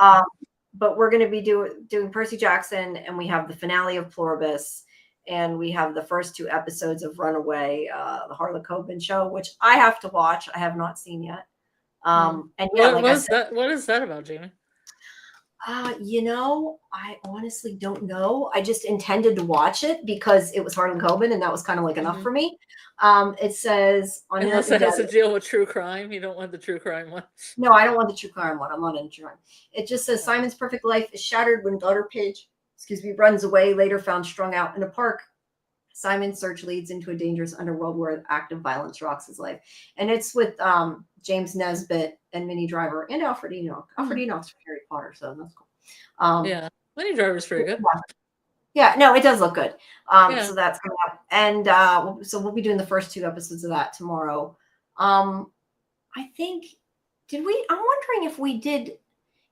But we're going to be doing Percy Jackson, and we have the finale of Pluribus, and we have the first 2 episodes of Runaway, the Harlan Coben show, which I have to watch. I have not seen yet. And what is that about, Jamie? I honestly don't know. I just intended to watch it because it was Harlan Coben, and that was kind of like enough for me. It says on unless it has to deal with true crime, you don't want the true crime one. No, I don't want the true crime one. I'm not into true crime. It just says Simon's perfect life is shattered when daughter Paige, runs away, later found strung out in a park. Simon's search leads into a dangerous underworld where active violence rocks his life. And it's with James Nesbitt and Minnie Driver and Alfred Enoch. Alfred Enoch's from Harry Potter, so that's cool. Minnie Driver's pretty good. Yeah, no, it does look good. So that's coming up. And so we'll be doing the first 2 episodes of that tomorrow. I think, I'm wondering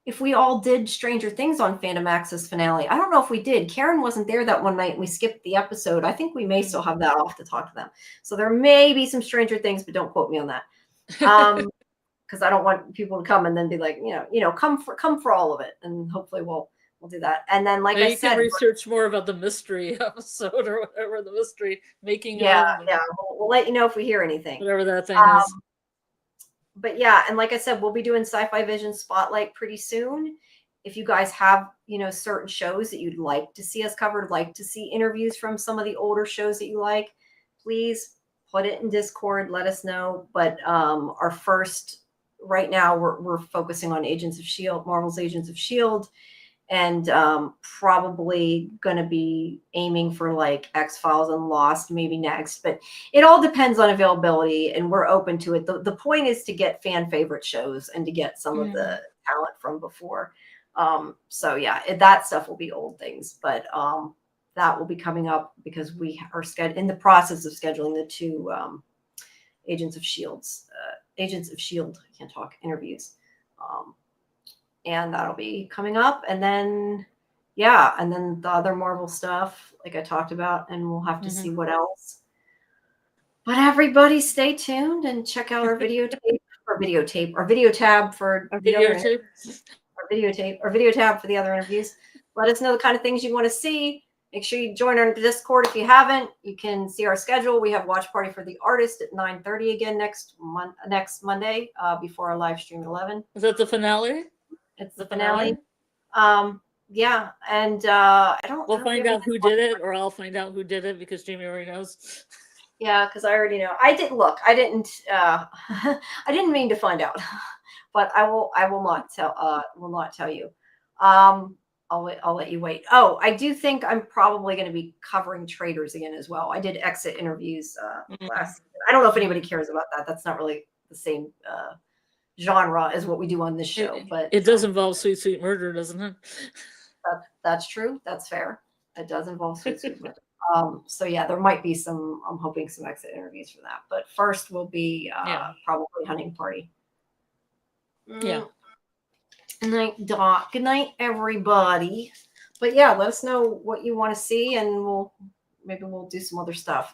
if we all did Stranger Things on Fandom Access finale. I don't know if we did. Karen wasn't there that one night and we skipped the episode. I think we may still have that off to talk to them. So there may be some Stranger Things, but don't quote me on that. Because I don't want people to come and then be like, come for all of it. And hopefully we'll do that. And then, like I said, you can research more about the mystery episode or whatever, the mystery making. Yeah. We'll let you know if we hear anything. Whatever that thing is. But and like I said, we'll be doing SciFi Vision Spotlight pretty soon. If you guys have, certain shows that you'd like to see us covered, like to see interviews from some of the older shows that you like, please put it in Discord, let us know. But our first, right now, we're focusing on Agents of S.H.I.E.L.D., Marvel's Agents of S.H.I.E.L.D., and probably going to be aiming for like X-Files and Lost maybe next, but it all depends on availability, and we're open to it. The point is to get fan favorite shows and to get some of the talent from before. So yeah, that stuff will be old things, but that will be coming up because we are in the process of scheduling the 2 Agents of Shield, I can't talk, interviews. And that'll be coming up. And then, yeah, and then the other Marvel stuff, like I talked about, and we'll have to see what else. But everybody stay tuned and check out our video tab for the video tab for the other interviews. Let us know the kind of things you want to see. Make sure you join our Discord if you haven't. You can see our schedule. We have Watch Party for the Artist at 9:30 again next Monday before our live stream at 11. Is that the finale? It's the finale. Yeah, and We'll find out who did it, or I'll find out who did it because Jamie already knows. Yeah, because I already know. I didn't I didn't mean to find out, but I will not tell you. I'll let you wait. Oh, I do think I'm probably going to be covering Traders again as well. I did exit interviews last season. I don't know if anybody cares about that. That's not really the same genre as what we do on this show, but it does involve Sweet Sweet Murder, doesn't it? That's true. That's fair. It does involve Sweet Sweet Murder. So yeah, there might be some. I'm hoping some exit interviews for that. But first will be probably Hunting Party. Yeah. Good night, Doc. Good night, everybody. But yeah, let us know what you want to see, and we'll do some other stuff.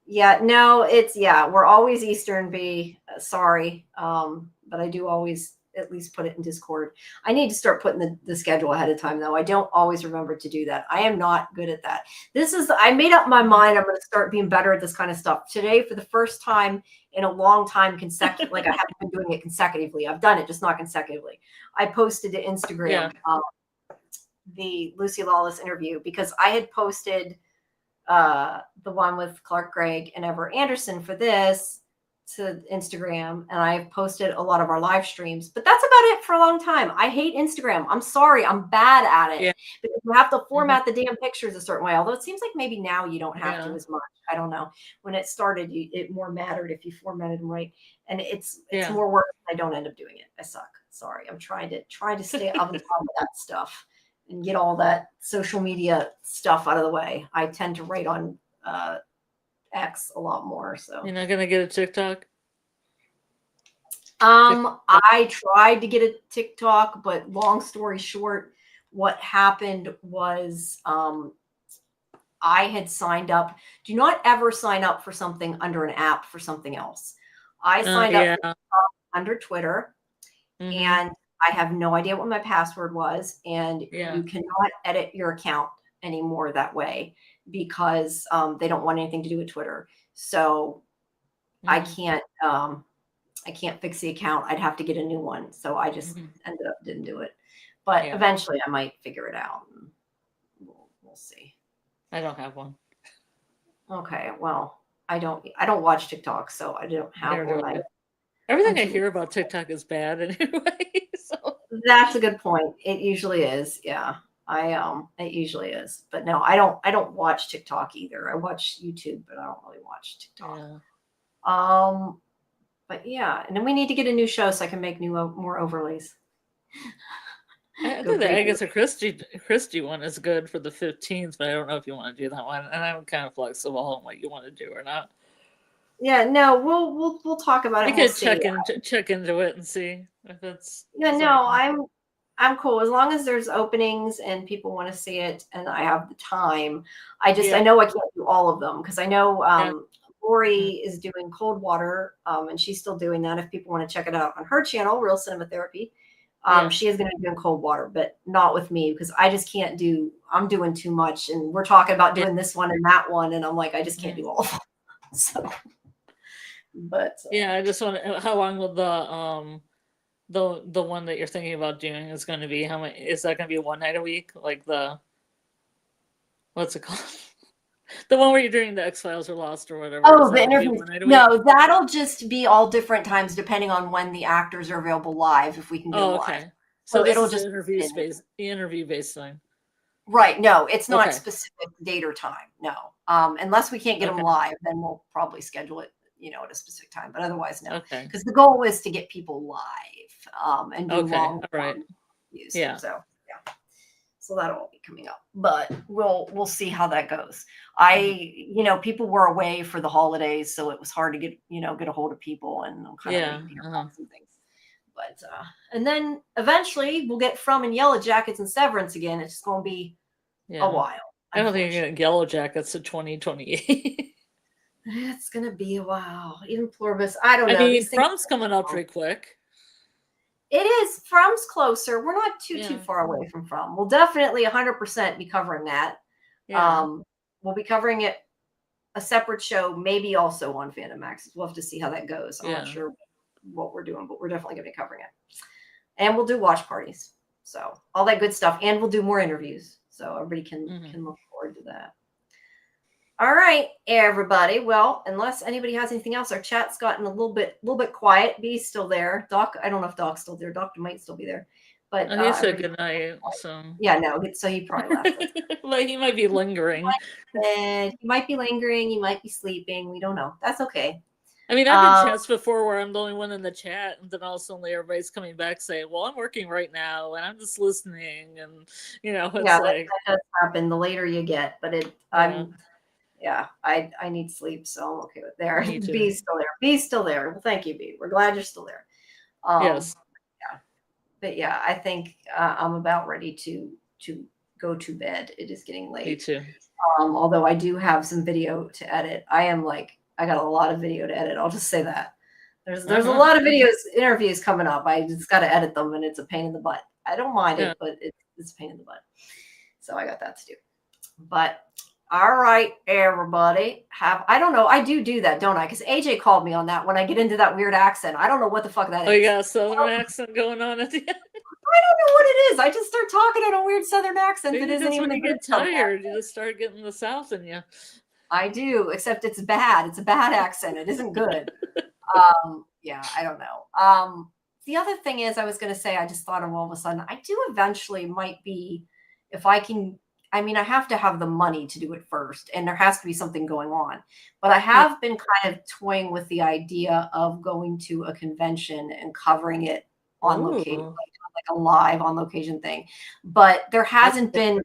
We're always Eastern B. Sorry, but I do always at least put it in Discord. I need to start putting the schedule ahead of time, though. I don't always remember to do that. I am not good at that. I made up my mind. I'm going to start being better at this kind of stuff. Today, for the first time in a long time, consecutively, like I haven't been doing it consecutively. I've done it, just not consecutively. I posted to Instagram the Lucy Lawless interview because I had posted the one with Clark Gregg and Ever Anderson for this to Instagram, and I've posted a lot of our live streams, but that's about it for a long time. I hate Instagram. I'm sorry. I'm bad at it because you have to format the damn pictures a certain way. Although it seems like maybe now you don't have to as much. I don't know. When it started, it more mattered if you formatted them right, and it's more work. I don't end up doing it. I suck. Sorry. I'm trying to stay on top of that stuff and get all that social media stuff out of the way. I tend to write on X a lot more. So you're not gonna get a TikTok? I tried to get a TikTok, but long story short, what happened was I had signed up. Do not ever sign up for something under an app for something else. I signed up under Twitter, and I have no idea what my password was, and you cannot edit your account anymore that way because they don't want anything to do with Twitter. So I can't fix the account. I'd have to get a new one. So I just ended up didn't do it. But eventually I might figure it out. We'll see. I don't have one. Okay. Well, I don't watch TikTok, so I don't have one. Everything I hear about TikTok is bad anyway. So that's a good point. It usually is. Yeah. It usually is, but no, I don't watch TikTok either. I watch YouTube, but I don't really watch TikTok. But yeah, and then we need to get a new show so I can make more overlays. I think the Agatha Christie one is good for the 15th, but I don't know if you want to do that one. And I'm kind of flexible on what you want to do or not. Yeah, no, we'll talk about it. You can check into it and see if it's. Yeah, no, I'm cool as long as there's openings and people want to see it and I have the time. I know I can't do all of them because I know Lori is doing Cold Water and she's still doing that. If people want to check it out on her channel, Real Cinema Therapy, she is going to be doing Cold Water, but not with me because I just can't do. I'm doing too much, and we're talking about doing this one and that one, and I'm like, I just can't do all of them. So, but I just want to. How long will the one that you're thinking about doing is going to be? How many is that going to be? One night a week, like what's it called? The one where you're doing the X-Files or Lost or whatever. Oh, the interview. No, that'll just be all different times depending on when the actors are available live. If we can get them live. So this it'll is just the interview based thing. right. No, it's not Okay. specific date or time. No, unless we can't get them Okay. live, then we'll probably schedule it, at a specific time. But otherwise, no, Okay. because the goal is to get people live, and do Okay. long All right. views. Yeah. So yeah, so that'll all be coming up. But we'll see how that goes. People were away for the holidays, so it was hard to get a hold of people, and I'm kind of Yeah. waiting to hear about some things. But and then eventually we'll get From and Yellow Jackets and Severance again. It's just going to be a while. I don't think you're getting Yellow Jackets to 2028. It's going to be a while. Even Pluribus, I don't know. I mean, These things From's coming up pretty quick. It is. From's closer. We're not too far away from From. We'll definitely 100% be covering that. Yeah. We'll be covering it a separate show, maybe also on Fandom Max. We'll have to see how that goes. I'm not sure what we're doing, but we're definitely going to be covering it. And we'll do watch parties. So all that good stuff. And we'll do more interviews. So everybody can look forward to that. All right, everybody. Well, unless anybody has anything else, our chat's gotten a little bit quiet. B's still there. Doc, I don't know if Doc's still there. Doctor might still be there. But he said good night. So yeah, no. So he probably left. But he might be lingering. And he might be lingering. He might be sleeping. We don't know. That's okay. I mean, I've been chats before where I'm the only one in the chat, and then all of a sudden everybody's coming back saying, "Well, I'm working right now, and I'm just listening," and it's that does happen. The later you get, but I need sleep, so I'm okay with there. B's still there. B's still there. Well, thank you, B. We're glad you're still there. Yes. Yeah. But yeah, I think I'm about ready to go to bed. It is getting late. Me too. Although I do have some video to edit. I got a lot of video to edit. I'll just say that. There's a lot of interviews coming up. I just got to edit them, and it's a pain in the butt. I don't mind it, but it's a pain in the butt. So I got that to do. But all right, everybody. I don't know. I do that, don't I? Because AJ called me on that when I get into that weird accent. I don't know what the fuck that is. Oh, you got a southern accent going on at the end? I don't know what it is. I just start talking in a weird southern accent. Maybe that isn't even when you get tired, you just start getting the South in you. I do, except it's bad. It's a bad accent. It isn't good. Yeah, I don't know. The other thing is, I was going to say, I just thought of all of a sudden, I do eventually might be, if I can, I mean, I have to have the money to do it first, and there has to be something going on. But I have been kind of toying with the idea of going to a convention and covering it on location, like a live on location thing. But there hasn't been,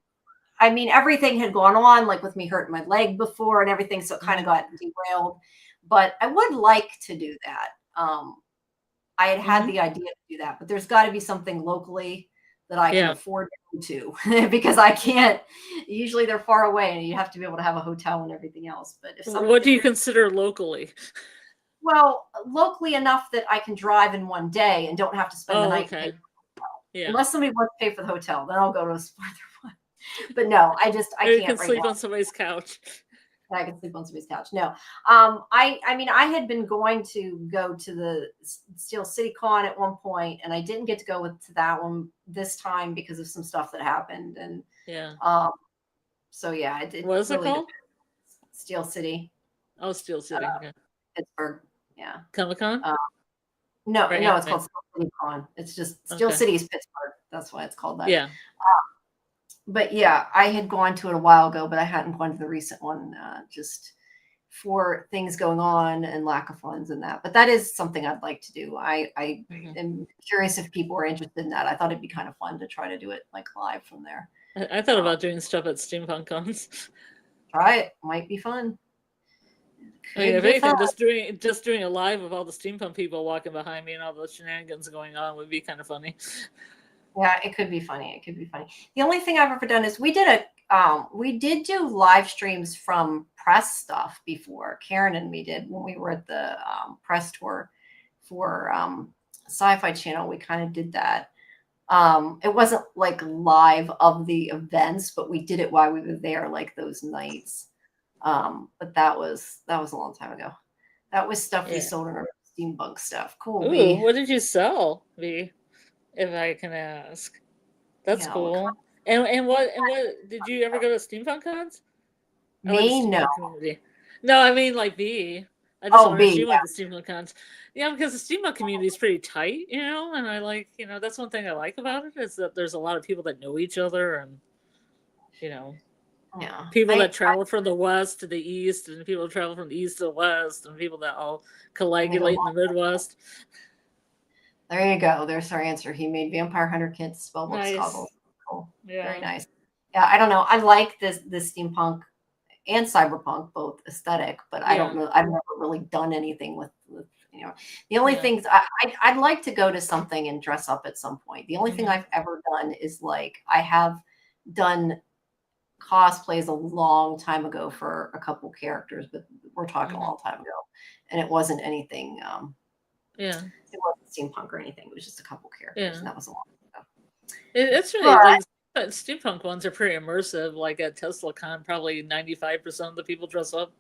I mean, everything had gone on, like with me hurting my leg before and everything, so it kind of got derailed. But I would like to do that. I had the idea to do that, but there's got to be something locally that I can afford to go to because I can't. Usually they're far away, and you have to be able to have a hotel and everything else. But what do you consider locally? Well, locally enough that I can drive in one day and don't have to spend the night. Okay. Yeah. Unless somebody wants to pay for the hotel, then I'll go to a farther one. But no, I can't. You can sleep on somebody's couch. I can sleep on somebody's couch. No, I mean, I had been going to go to the Steel City Con at one point, and I didn't get to go to that one this time because of some stuff that happened. And so yeah, what is it called? Steel City. Oh, Steel City. Pittsburgh. Yeah. Comic-Con? No, it's called Steel City Con. It's just Steel City is Pittsburgh. That's why it's called that. Yeah. But yeah, I had gone to it a while ago, but I hadn't gone to the recent one just for things going on and lack of funds and that. But that is something I'd like to do. I am curious if people are interested in that. I thought it'd be kind of fun to try to do it like live from there. I thought about doing stuff at steampunk cons. Try it. Might be fun. If anything, just doing a live of all the steampunk people walking behind me and all the shenanigans going on would be kind of funny. Yeah, it could be funny. The only thing I've ever done is we did do live streams from press stuff before. Karen and me did when we were at the press tour for Sci-Fi Channel. We kind of did that. It wasn't like live of the events, but we did it while we were there, like those nights. But that was a long time ago. That was stuff we sold in our steampunk stuff. Cool. Ooh, what did you sell, V? If I can ask. That's cool. And what did you ever go to steampunk cons? Me, no. No, I mean like V. I just Oh, wonder if B. she went to steampunk cons. Yeah, because the steampunk community is pretty tight, and I like, that's one thing I like about it is that there's a lot of people that know each other, and you know, Yeah. people that travel from the west to the east, and people travel from the east to the west, and people that all coagulate in the Midwest. There you go. There's our answer. He made Vampire Hunter Kids spellbook Nice. goggles. Cool. Yeah. Very nice. Yeah, I don't know. I like this steampunk and cyberpunk, both aesthetic, but I don't know. I've never really done anything with the only things I'd like to go to something and dress up at some point. The only thing I've ever done is like I have done cosplays a long time ago for a couple characters, but we're talking a long time ago, and it wasn't anything. It wasn't steampunk or anything. It was just a couple characters, and that was a long time ago. It's really like steampunk ones are pretty immersive. Like at TeslaCon, probably 95% of the people dress up.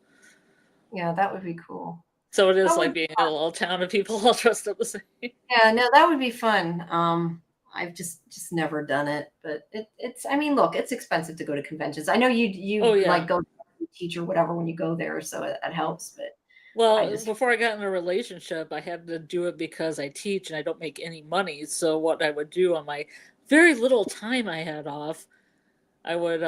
Yeah, that would be cool. So it is like being in a little town of people all dressed up the same. Yeah, no, that would be fun. I've just never done it, but it's. I mean, look, it's expensive to go to conventions. I know you like go teach or whatever when you go there, so it helps. But before I got in a relationship, I had to do it because I teach and I don't make any money. So what I would do on my very little time I had off, I would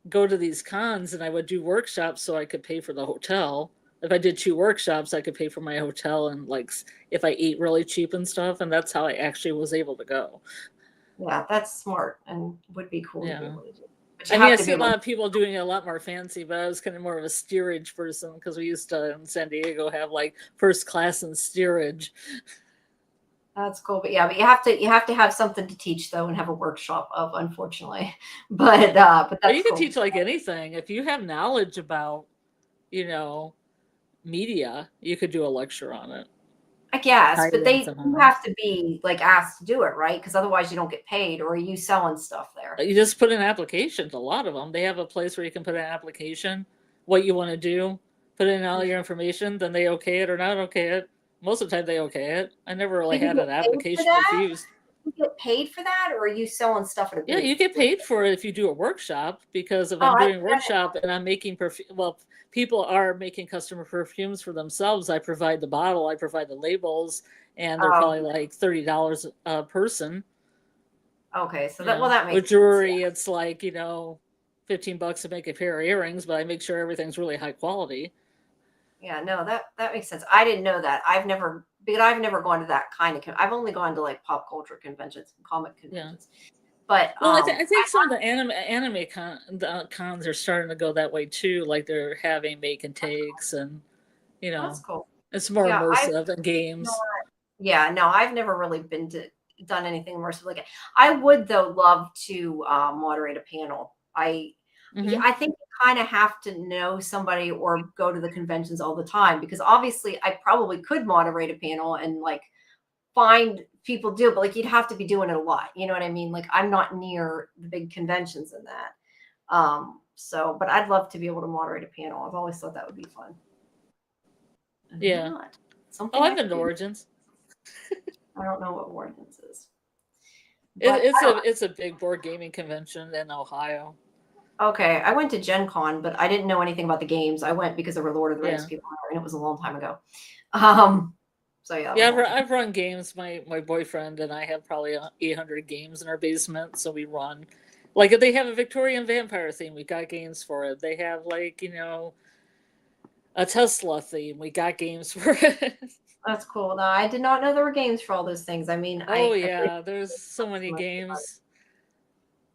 go to these cons and I would do workshops so I could pay for the hotel. If I did 2 workshops, I could pay for my hotel and like if I ate really cheap and stuff. And that's how I actually was able to go. Yeah, that's smart and would be cool to be able to do. I mean, I see a lot of people doing it a lot more fancy, but I was kind of more of a steerage person because we used to in San Diego have like first class in steerage. That's cool, but you have to have something to teach though, and have a workshop of, unfortunately. But that's you can teach like anything if you have knowledge about, media. You could do a lecture on it. I guess, but you have to be like asked to do it, right? Because otherwise you don't get paid. Or are you selling stuff there? You just put in applications. A lot of them, they have a place where you can put an application, what you want to do, put in all your information, then they okay it or not okay it. Most of the time they okay it. I never really had an application refused. You get paid for that, or are you selling stuff at a booth? Yeah, you get paid for it if you do a workshop, because if I'm doing a workshop and I'm making people are making customer perfumes for themselves. I provide the bottle, I provide the labels, and they're probably like $30 a person. Okay, so that makes sense. With jewelry, it's like $15 to make a pair of earrings, but I make sure everything's really high quality. Yeah, no, that makes sense. I didn't know that. I've never gone to that kind of. I've only gone to like pop culture conventions, comic conventions. But I think some of the anime cons are starting to go that way too. Like they're having make and takes, and that's cool. It's more immersive than games. No, I've never really done anything immersive like it. I would though love to moderate a panel. I think you kind of have to know somebody or go to the conventions all the time, because obviously I probably could moderate a panel and like find people do it, but like you'd have to be doing it a lot. You know what I mean? Like I'm not near the big conventions in that. But I'd love to be able to moderate a panel. I've always thought that would be fun. Yeah. I've been to Origins. I don't know what Origins is. It's a big board gaming convention in Ohio. Okay, I went to Gen Con, but I didn't know anything about the games. I went because there were Lord of the Rings people there, and it was a long time ago. So yeah. Yeah, I've run games. My boyfriend and I have probably 800 games in our basement, so we run. Like if they have a Victorian vampire theme, we got games for it. They have like a Tesla theme, we got games for it. That's cool. No, I did not know there were games for all those things. I mean, there's so many games.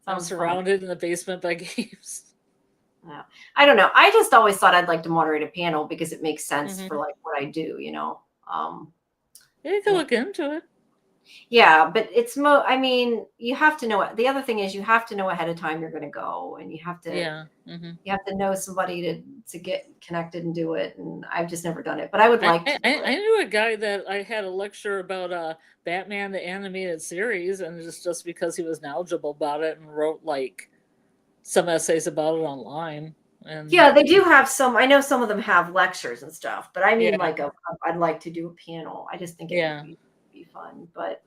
I'm surrounded in the basement by games. Yeah. I don't know. I just always thought I'd like to moderate a panel because it makes sense for like what I do, You can look into it. Yeah, but it's I mean, you have to know. The other thing is you have to know ahead of time you're going to go, and you have to you have to know somebody to get connected and do it. And I've just never done it, but I would like to. I knew a guy that I had a lecture about Batman the animated series, and just because he was knowledgeable about it and wrote like some essays about it online. And yeah, they do have some. I know some of them have lectures and stuff, but I mean, like I'd like to do a panel. I just think it would be fun, but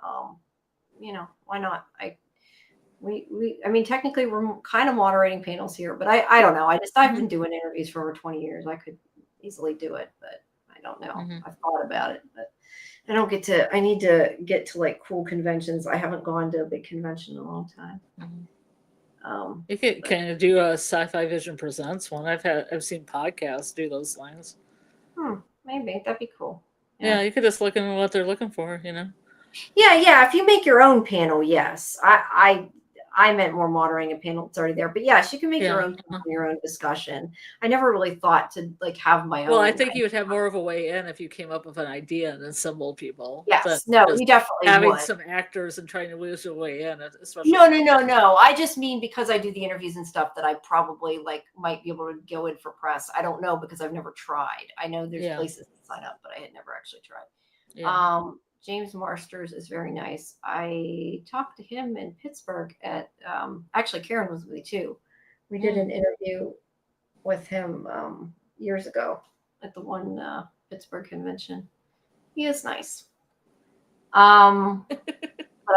why not? I mean, technically we're kind of moderating panels here, but I don't know. I've been doing interviews for over 20 years. I could easily do it, but I don't know. Mm-hmm. I've thought about it, but I need to get to like cool conventions. I haven't gone to a big convention in a long time. Mm-hmm. You could kind of do a SciFi Vision Presents one. I've seen podcasts do those things. Maybe that'd be cool. Yeah, you could just look at what they're looking for, Yeah. If you make your own panel, yes. I meant more moderating a panel that's already there, but yes, you can make your own panel, your own discussion. I never really thought to like have my own. Well, I think you would have more of a way in if you came up with an idea and assembled people. Yes, no, you definitely having would. some actors and trying to lose your way in, especially. No. I just mean because I do the interviews and stuff that I probably like might be able to go in for press. I don't know because I've never tried. I know there's places to sign up, but I had never actually tried. Yeah. James Marsters is very nice. I talked to him in Pittsburgh at actually Karen was with me too. We did an interview with him years ago at the one Pittsburgh convention. He is nice. But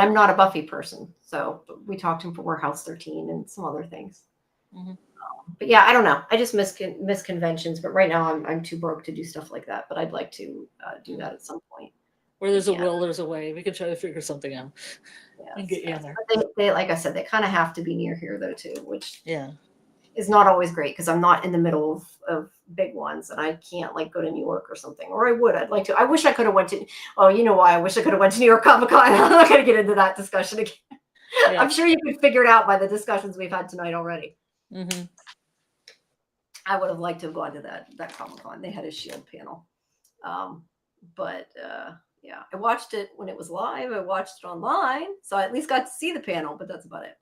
I'm not a Buffy person, so we talked to him for Warehouse 13 and some other things. Mm-hmm. But yeah, I don't know. I just miss conventions, but right now I'm too broke to do stuff like that. But I'd like to do that at some point. Where there's a will, there's a way. We can try to figure something out and get you in there. But they, like I said, they kind of have to be near here though too, which is not always great because I'm not in the middle of big ones and I can't like go to New York or something. Or I would. I'd like to. I wish I could have went to. Oh, you know why? I wish I could have went to New York Comic Con. I'm not going to get into that discussion again. Yeah. I'm sure you could figure it out by the discussions we've had tonight already. Mm-hmm. I would have liked to have gone to that Comic Con. They had a Shield panel, but. Yeah, I watched it when it was live. I watched it online, so I at least got to see the panel, but that's about it.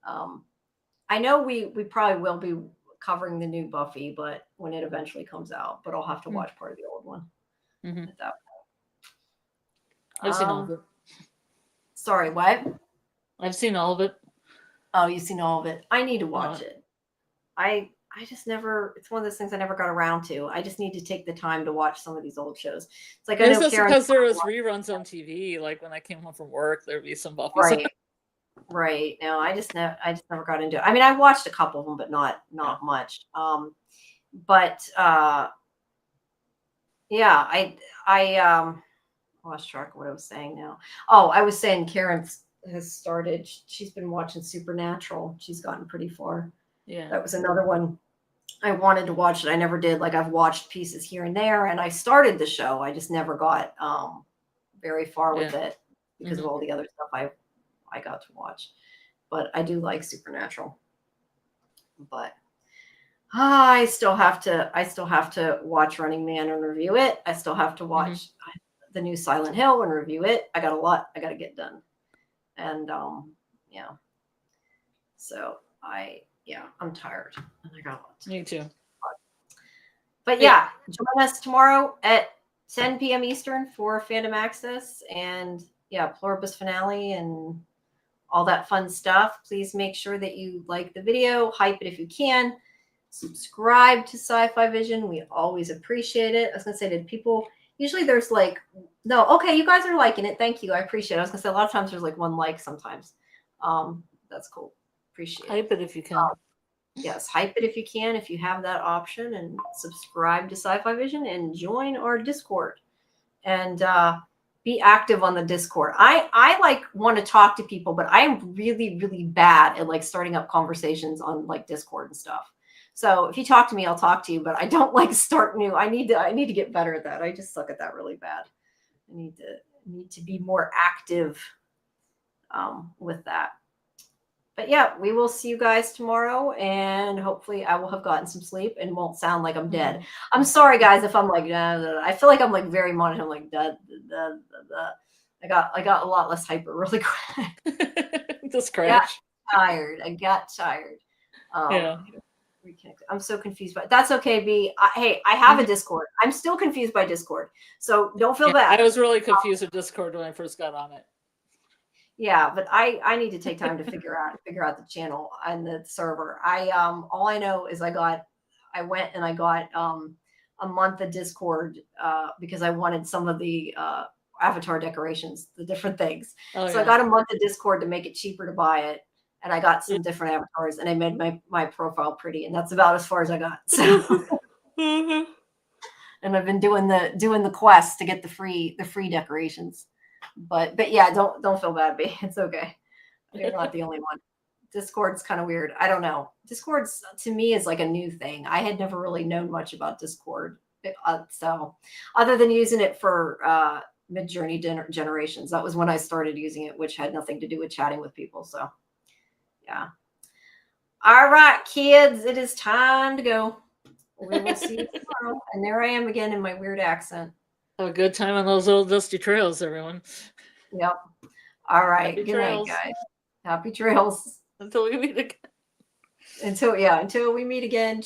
I know we probably will be covering the new Buffy, but when it eventually comes out, but I'll have to watch part of the old one. Mm-hmm. At that point. I've seen all of it. Sorry, what? I've seen all of it. Oh, you've seen all of it. I need to watch it. I just never, it's one of those things I never got around to. I just need to take the time to watch some of these old shows. It's like, I know Karen, because there was reruns on TV. Like when I came home from work, there'd be some Buffy. Right. No, I just never got into it. I mean, I watched a couple of them, but not much. I lost track of what I was saying now. Oh, I was saying Karen has started, she's been watching Supernatural. She's gotten pretty far. Yeah. That was another one. I wanted to watch it. I never did. Like I've watched pieces here and there and I started the show. I just never got very far with it because of all the other stuff I got to watch. But I do like Supernatural. But I still have to watch Running Man and review it. I still have to watch the new Silent Hill and review it. I got a lot I got to get done. And so I'm tired and I got a lot. Me too. But yeah, join us tomorrow at 10 p.m. Eastern for Fandom Access and Pluribus Finale and all that fun stuff. Please make sure that you like the video, hype it if you can, subscribe to SciFi Vision. We always appreciate it. I was gonna say, did people usually there's like you guys are liking it. Thank you. I appreciate it. I was gonna say a lot of times there's like one like sometimes. That's cool. Appreciate it. Hype it if you can. Yes, hype it if you can, if you have that option, and subscribe to SciFi Vision and join our Discord and be active on the Discord. I like want to talk to people, but I am really, really bad at like starting up conversations on like Discord and stuff. So if you talk to me, I'll talk to you, but I don't like start new. I need to get better at that. I just suck at that really bad. I need to be more active with that. But yeah, we will see you guys tomorrow, and hopefully I will have gotten some sleep and won't sound like I'm dead. I'm sorry, guys, if I'm like, I feel like I'm like very monotone, like I got a lot less hyper really quick. Just crash. I got tired. I'm so confused, but that's okay, B. Hey, I have a Discord. I'm still confused by Discord, so don't feel bad. I was really confused with Discord when I first got on it. Yeah, but I need to take time to figure out the channel and the server. All I know is I went and I got a month of Discord because I wanted some of the avatar decorations, the different things. I got a month of Discord to make it cheaper to buy it, and I got some different avatars, and I made my profile pretty, and that's about as far as I got. So. And and I've been doing the quest to get the free decorations. But yeah, don't feel bad, B. It's okay. You're not the only one. Discord's kind of weird. I don't know. Discord's to me is like a new thing. I had never really known much about Discord. So other than using it for mid-journey generations, that was when I started using it, which had nothing to do with chatting with people. So yeah. All right, kids, it is time to go. We will see you tomorrow. And there I am again in my weird accent. Have a good time on those old dusty trails, everyone. Yep. All right. Happy Good trails. night, guys. Happy trails. Until we meet again. Until we meet again.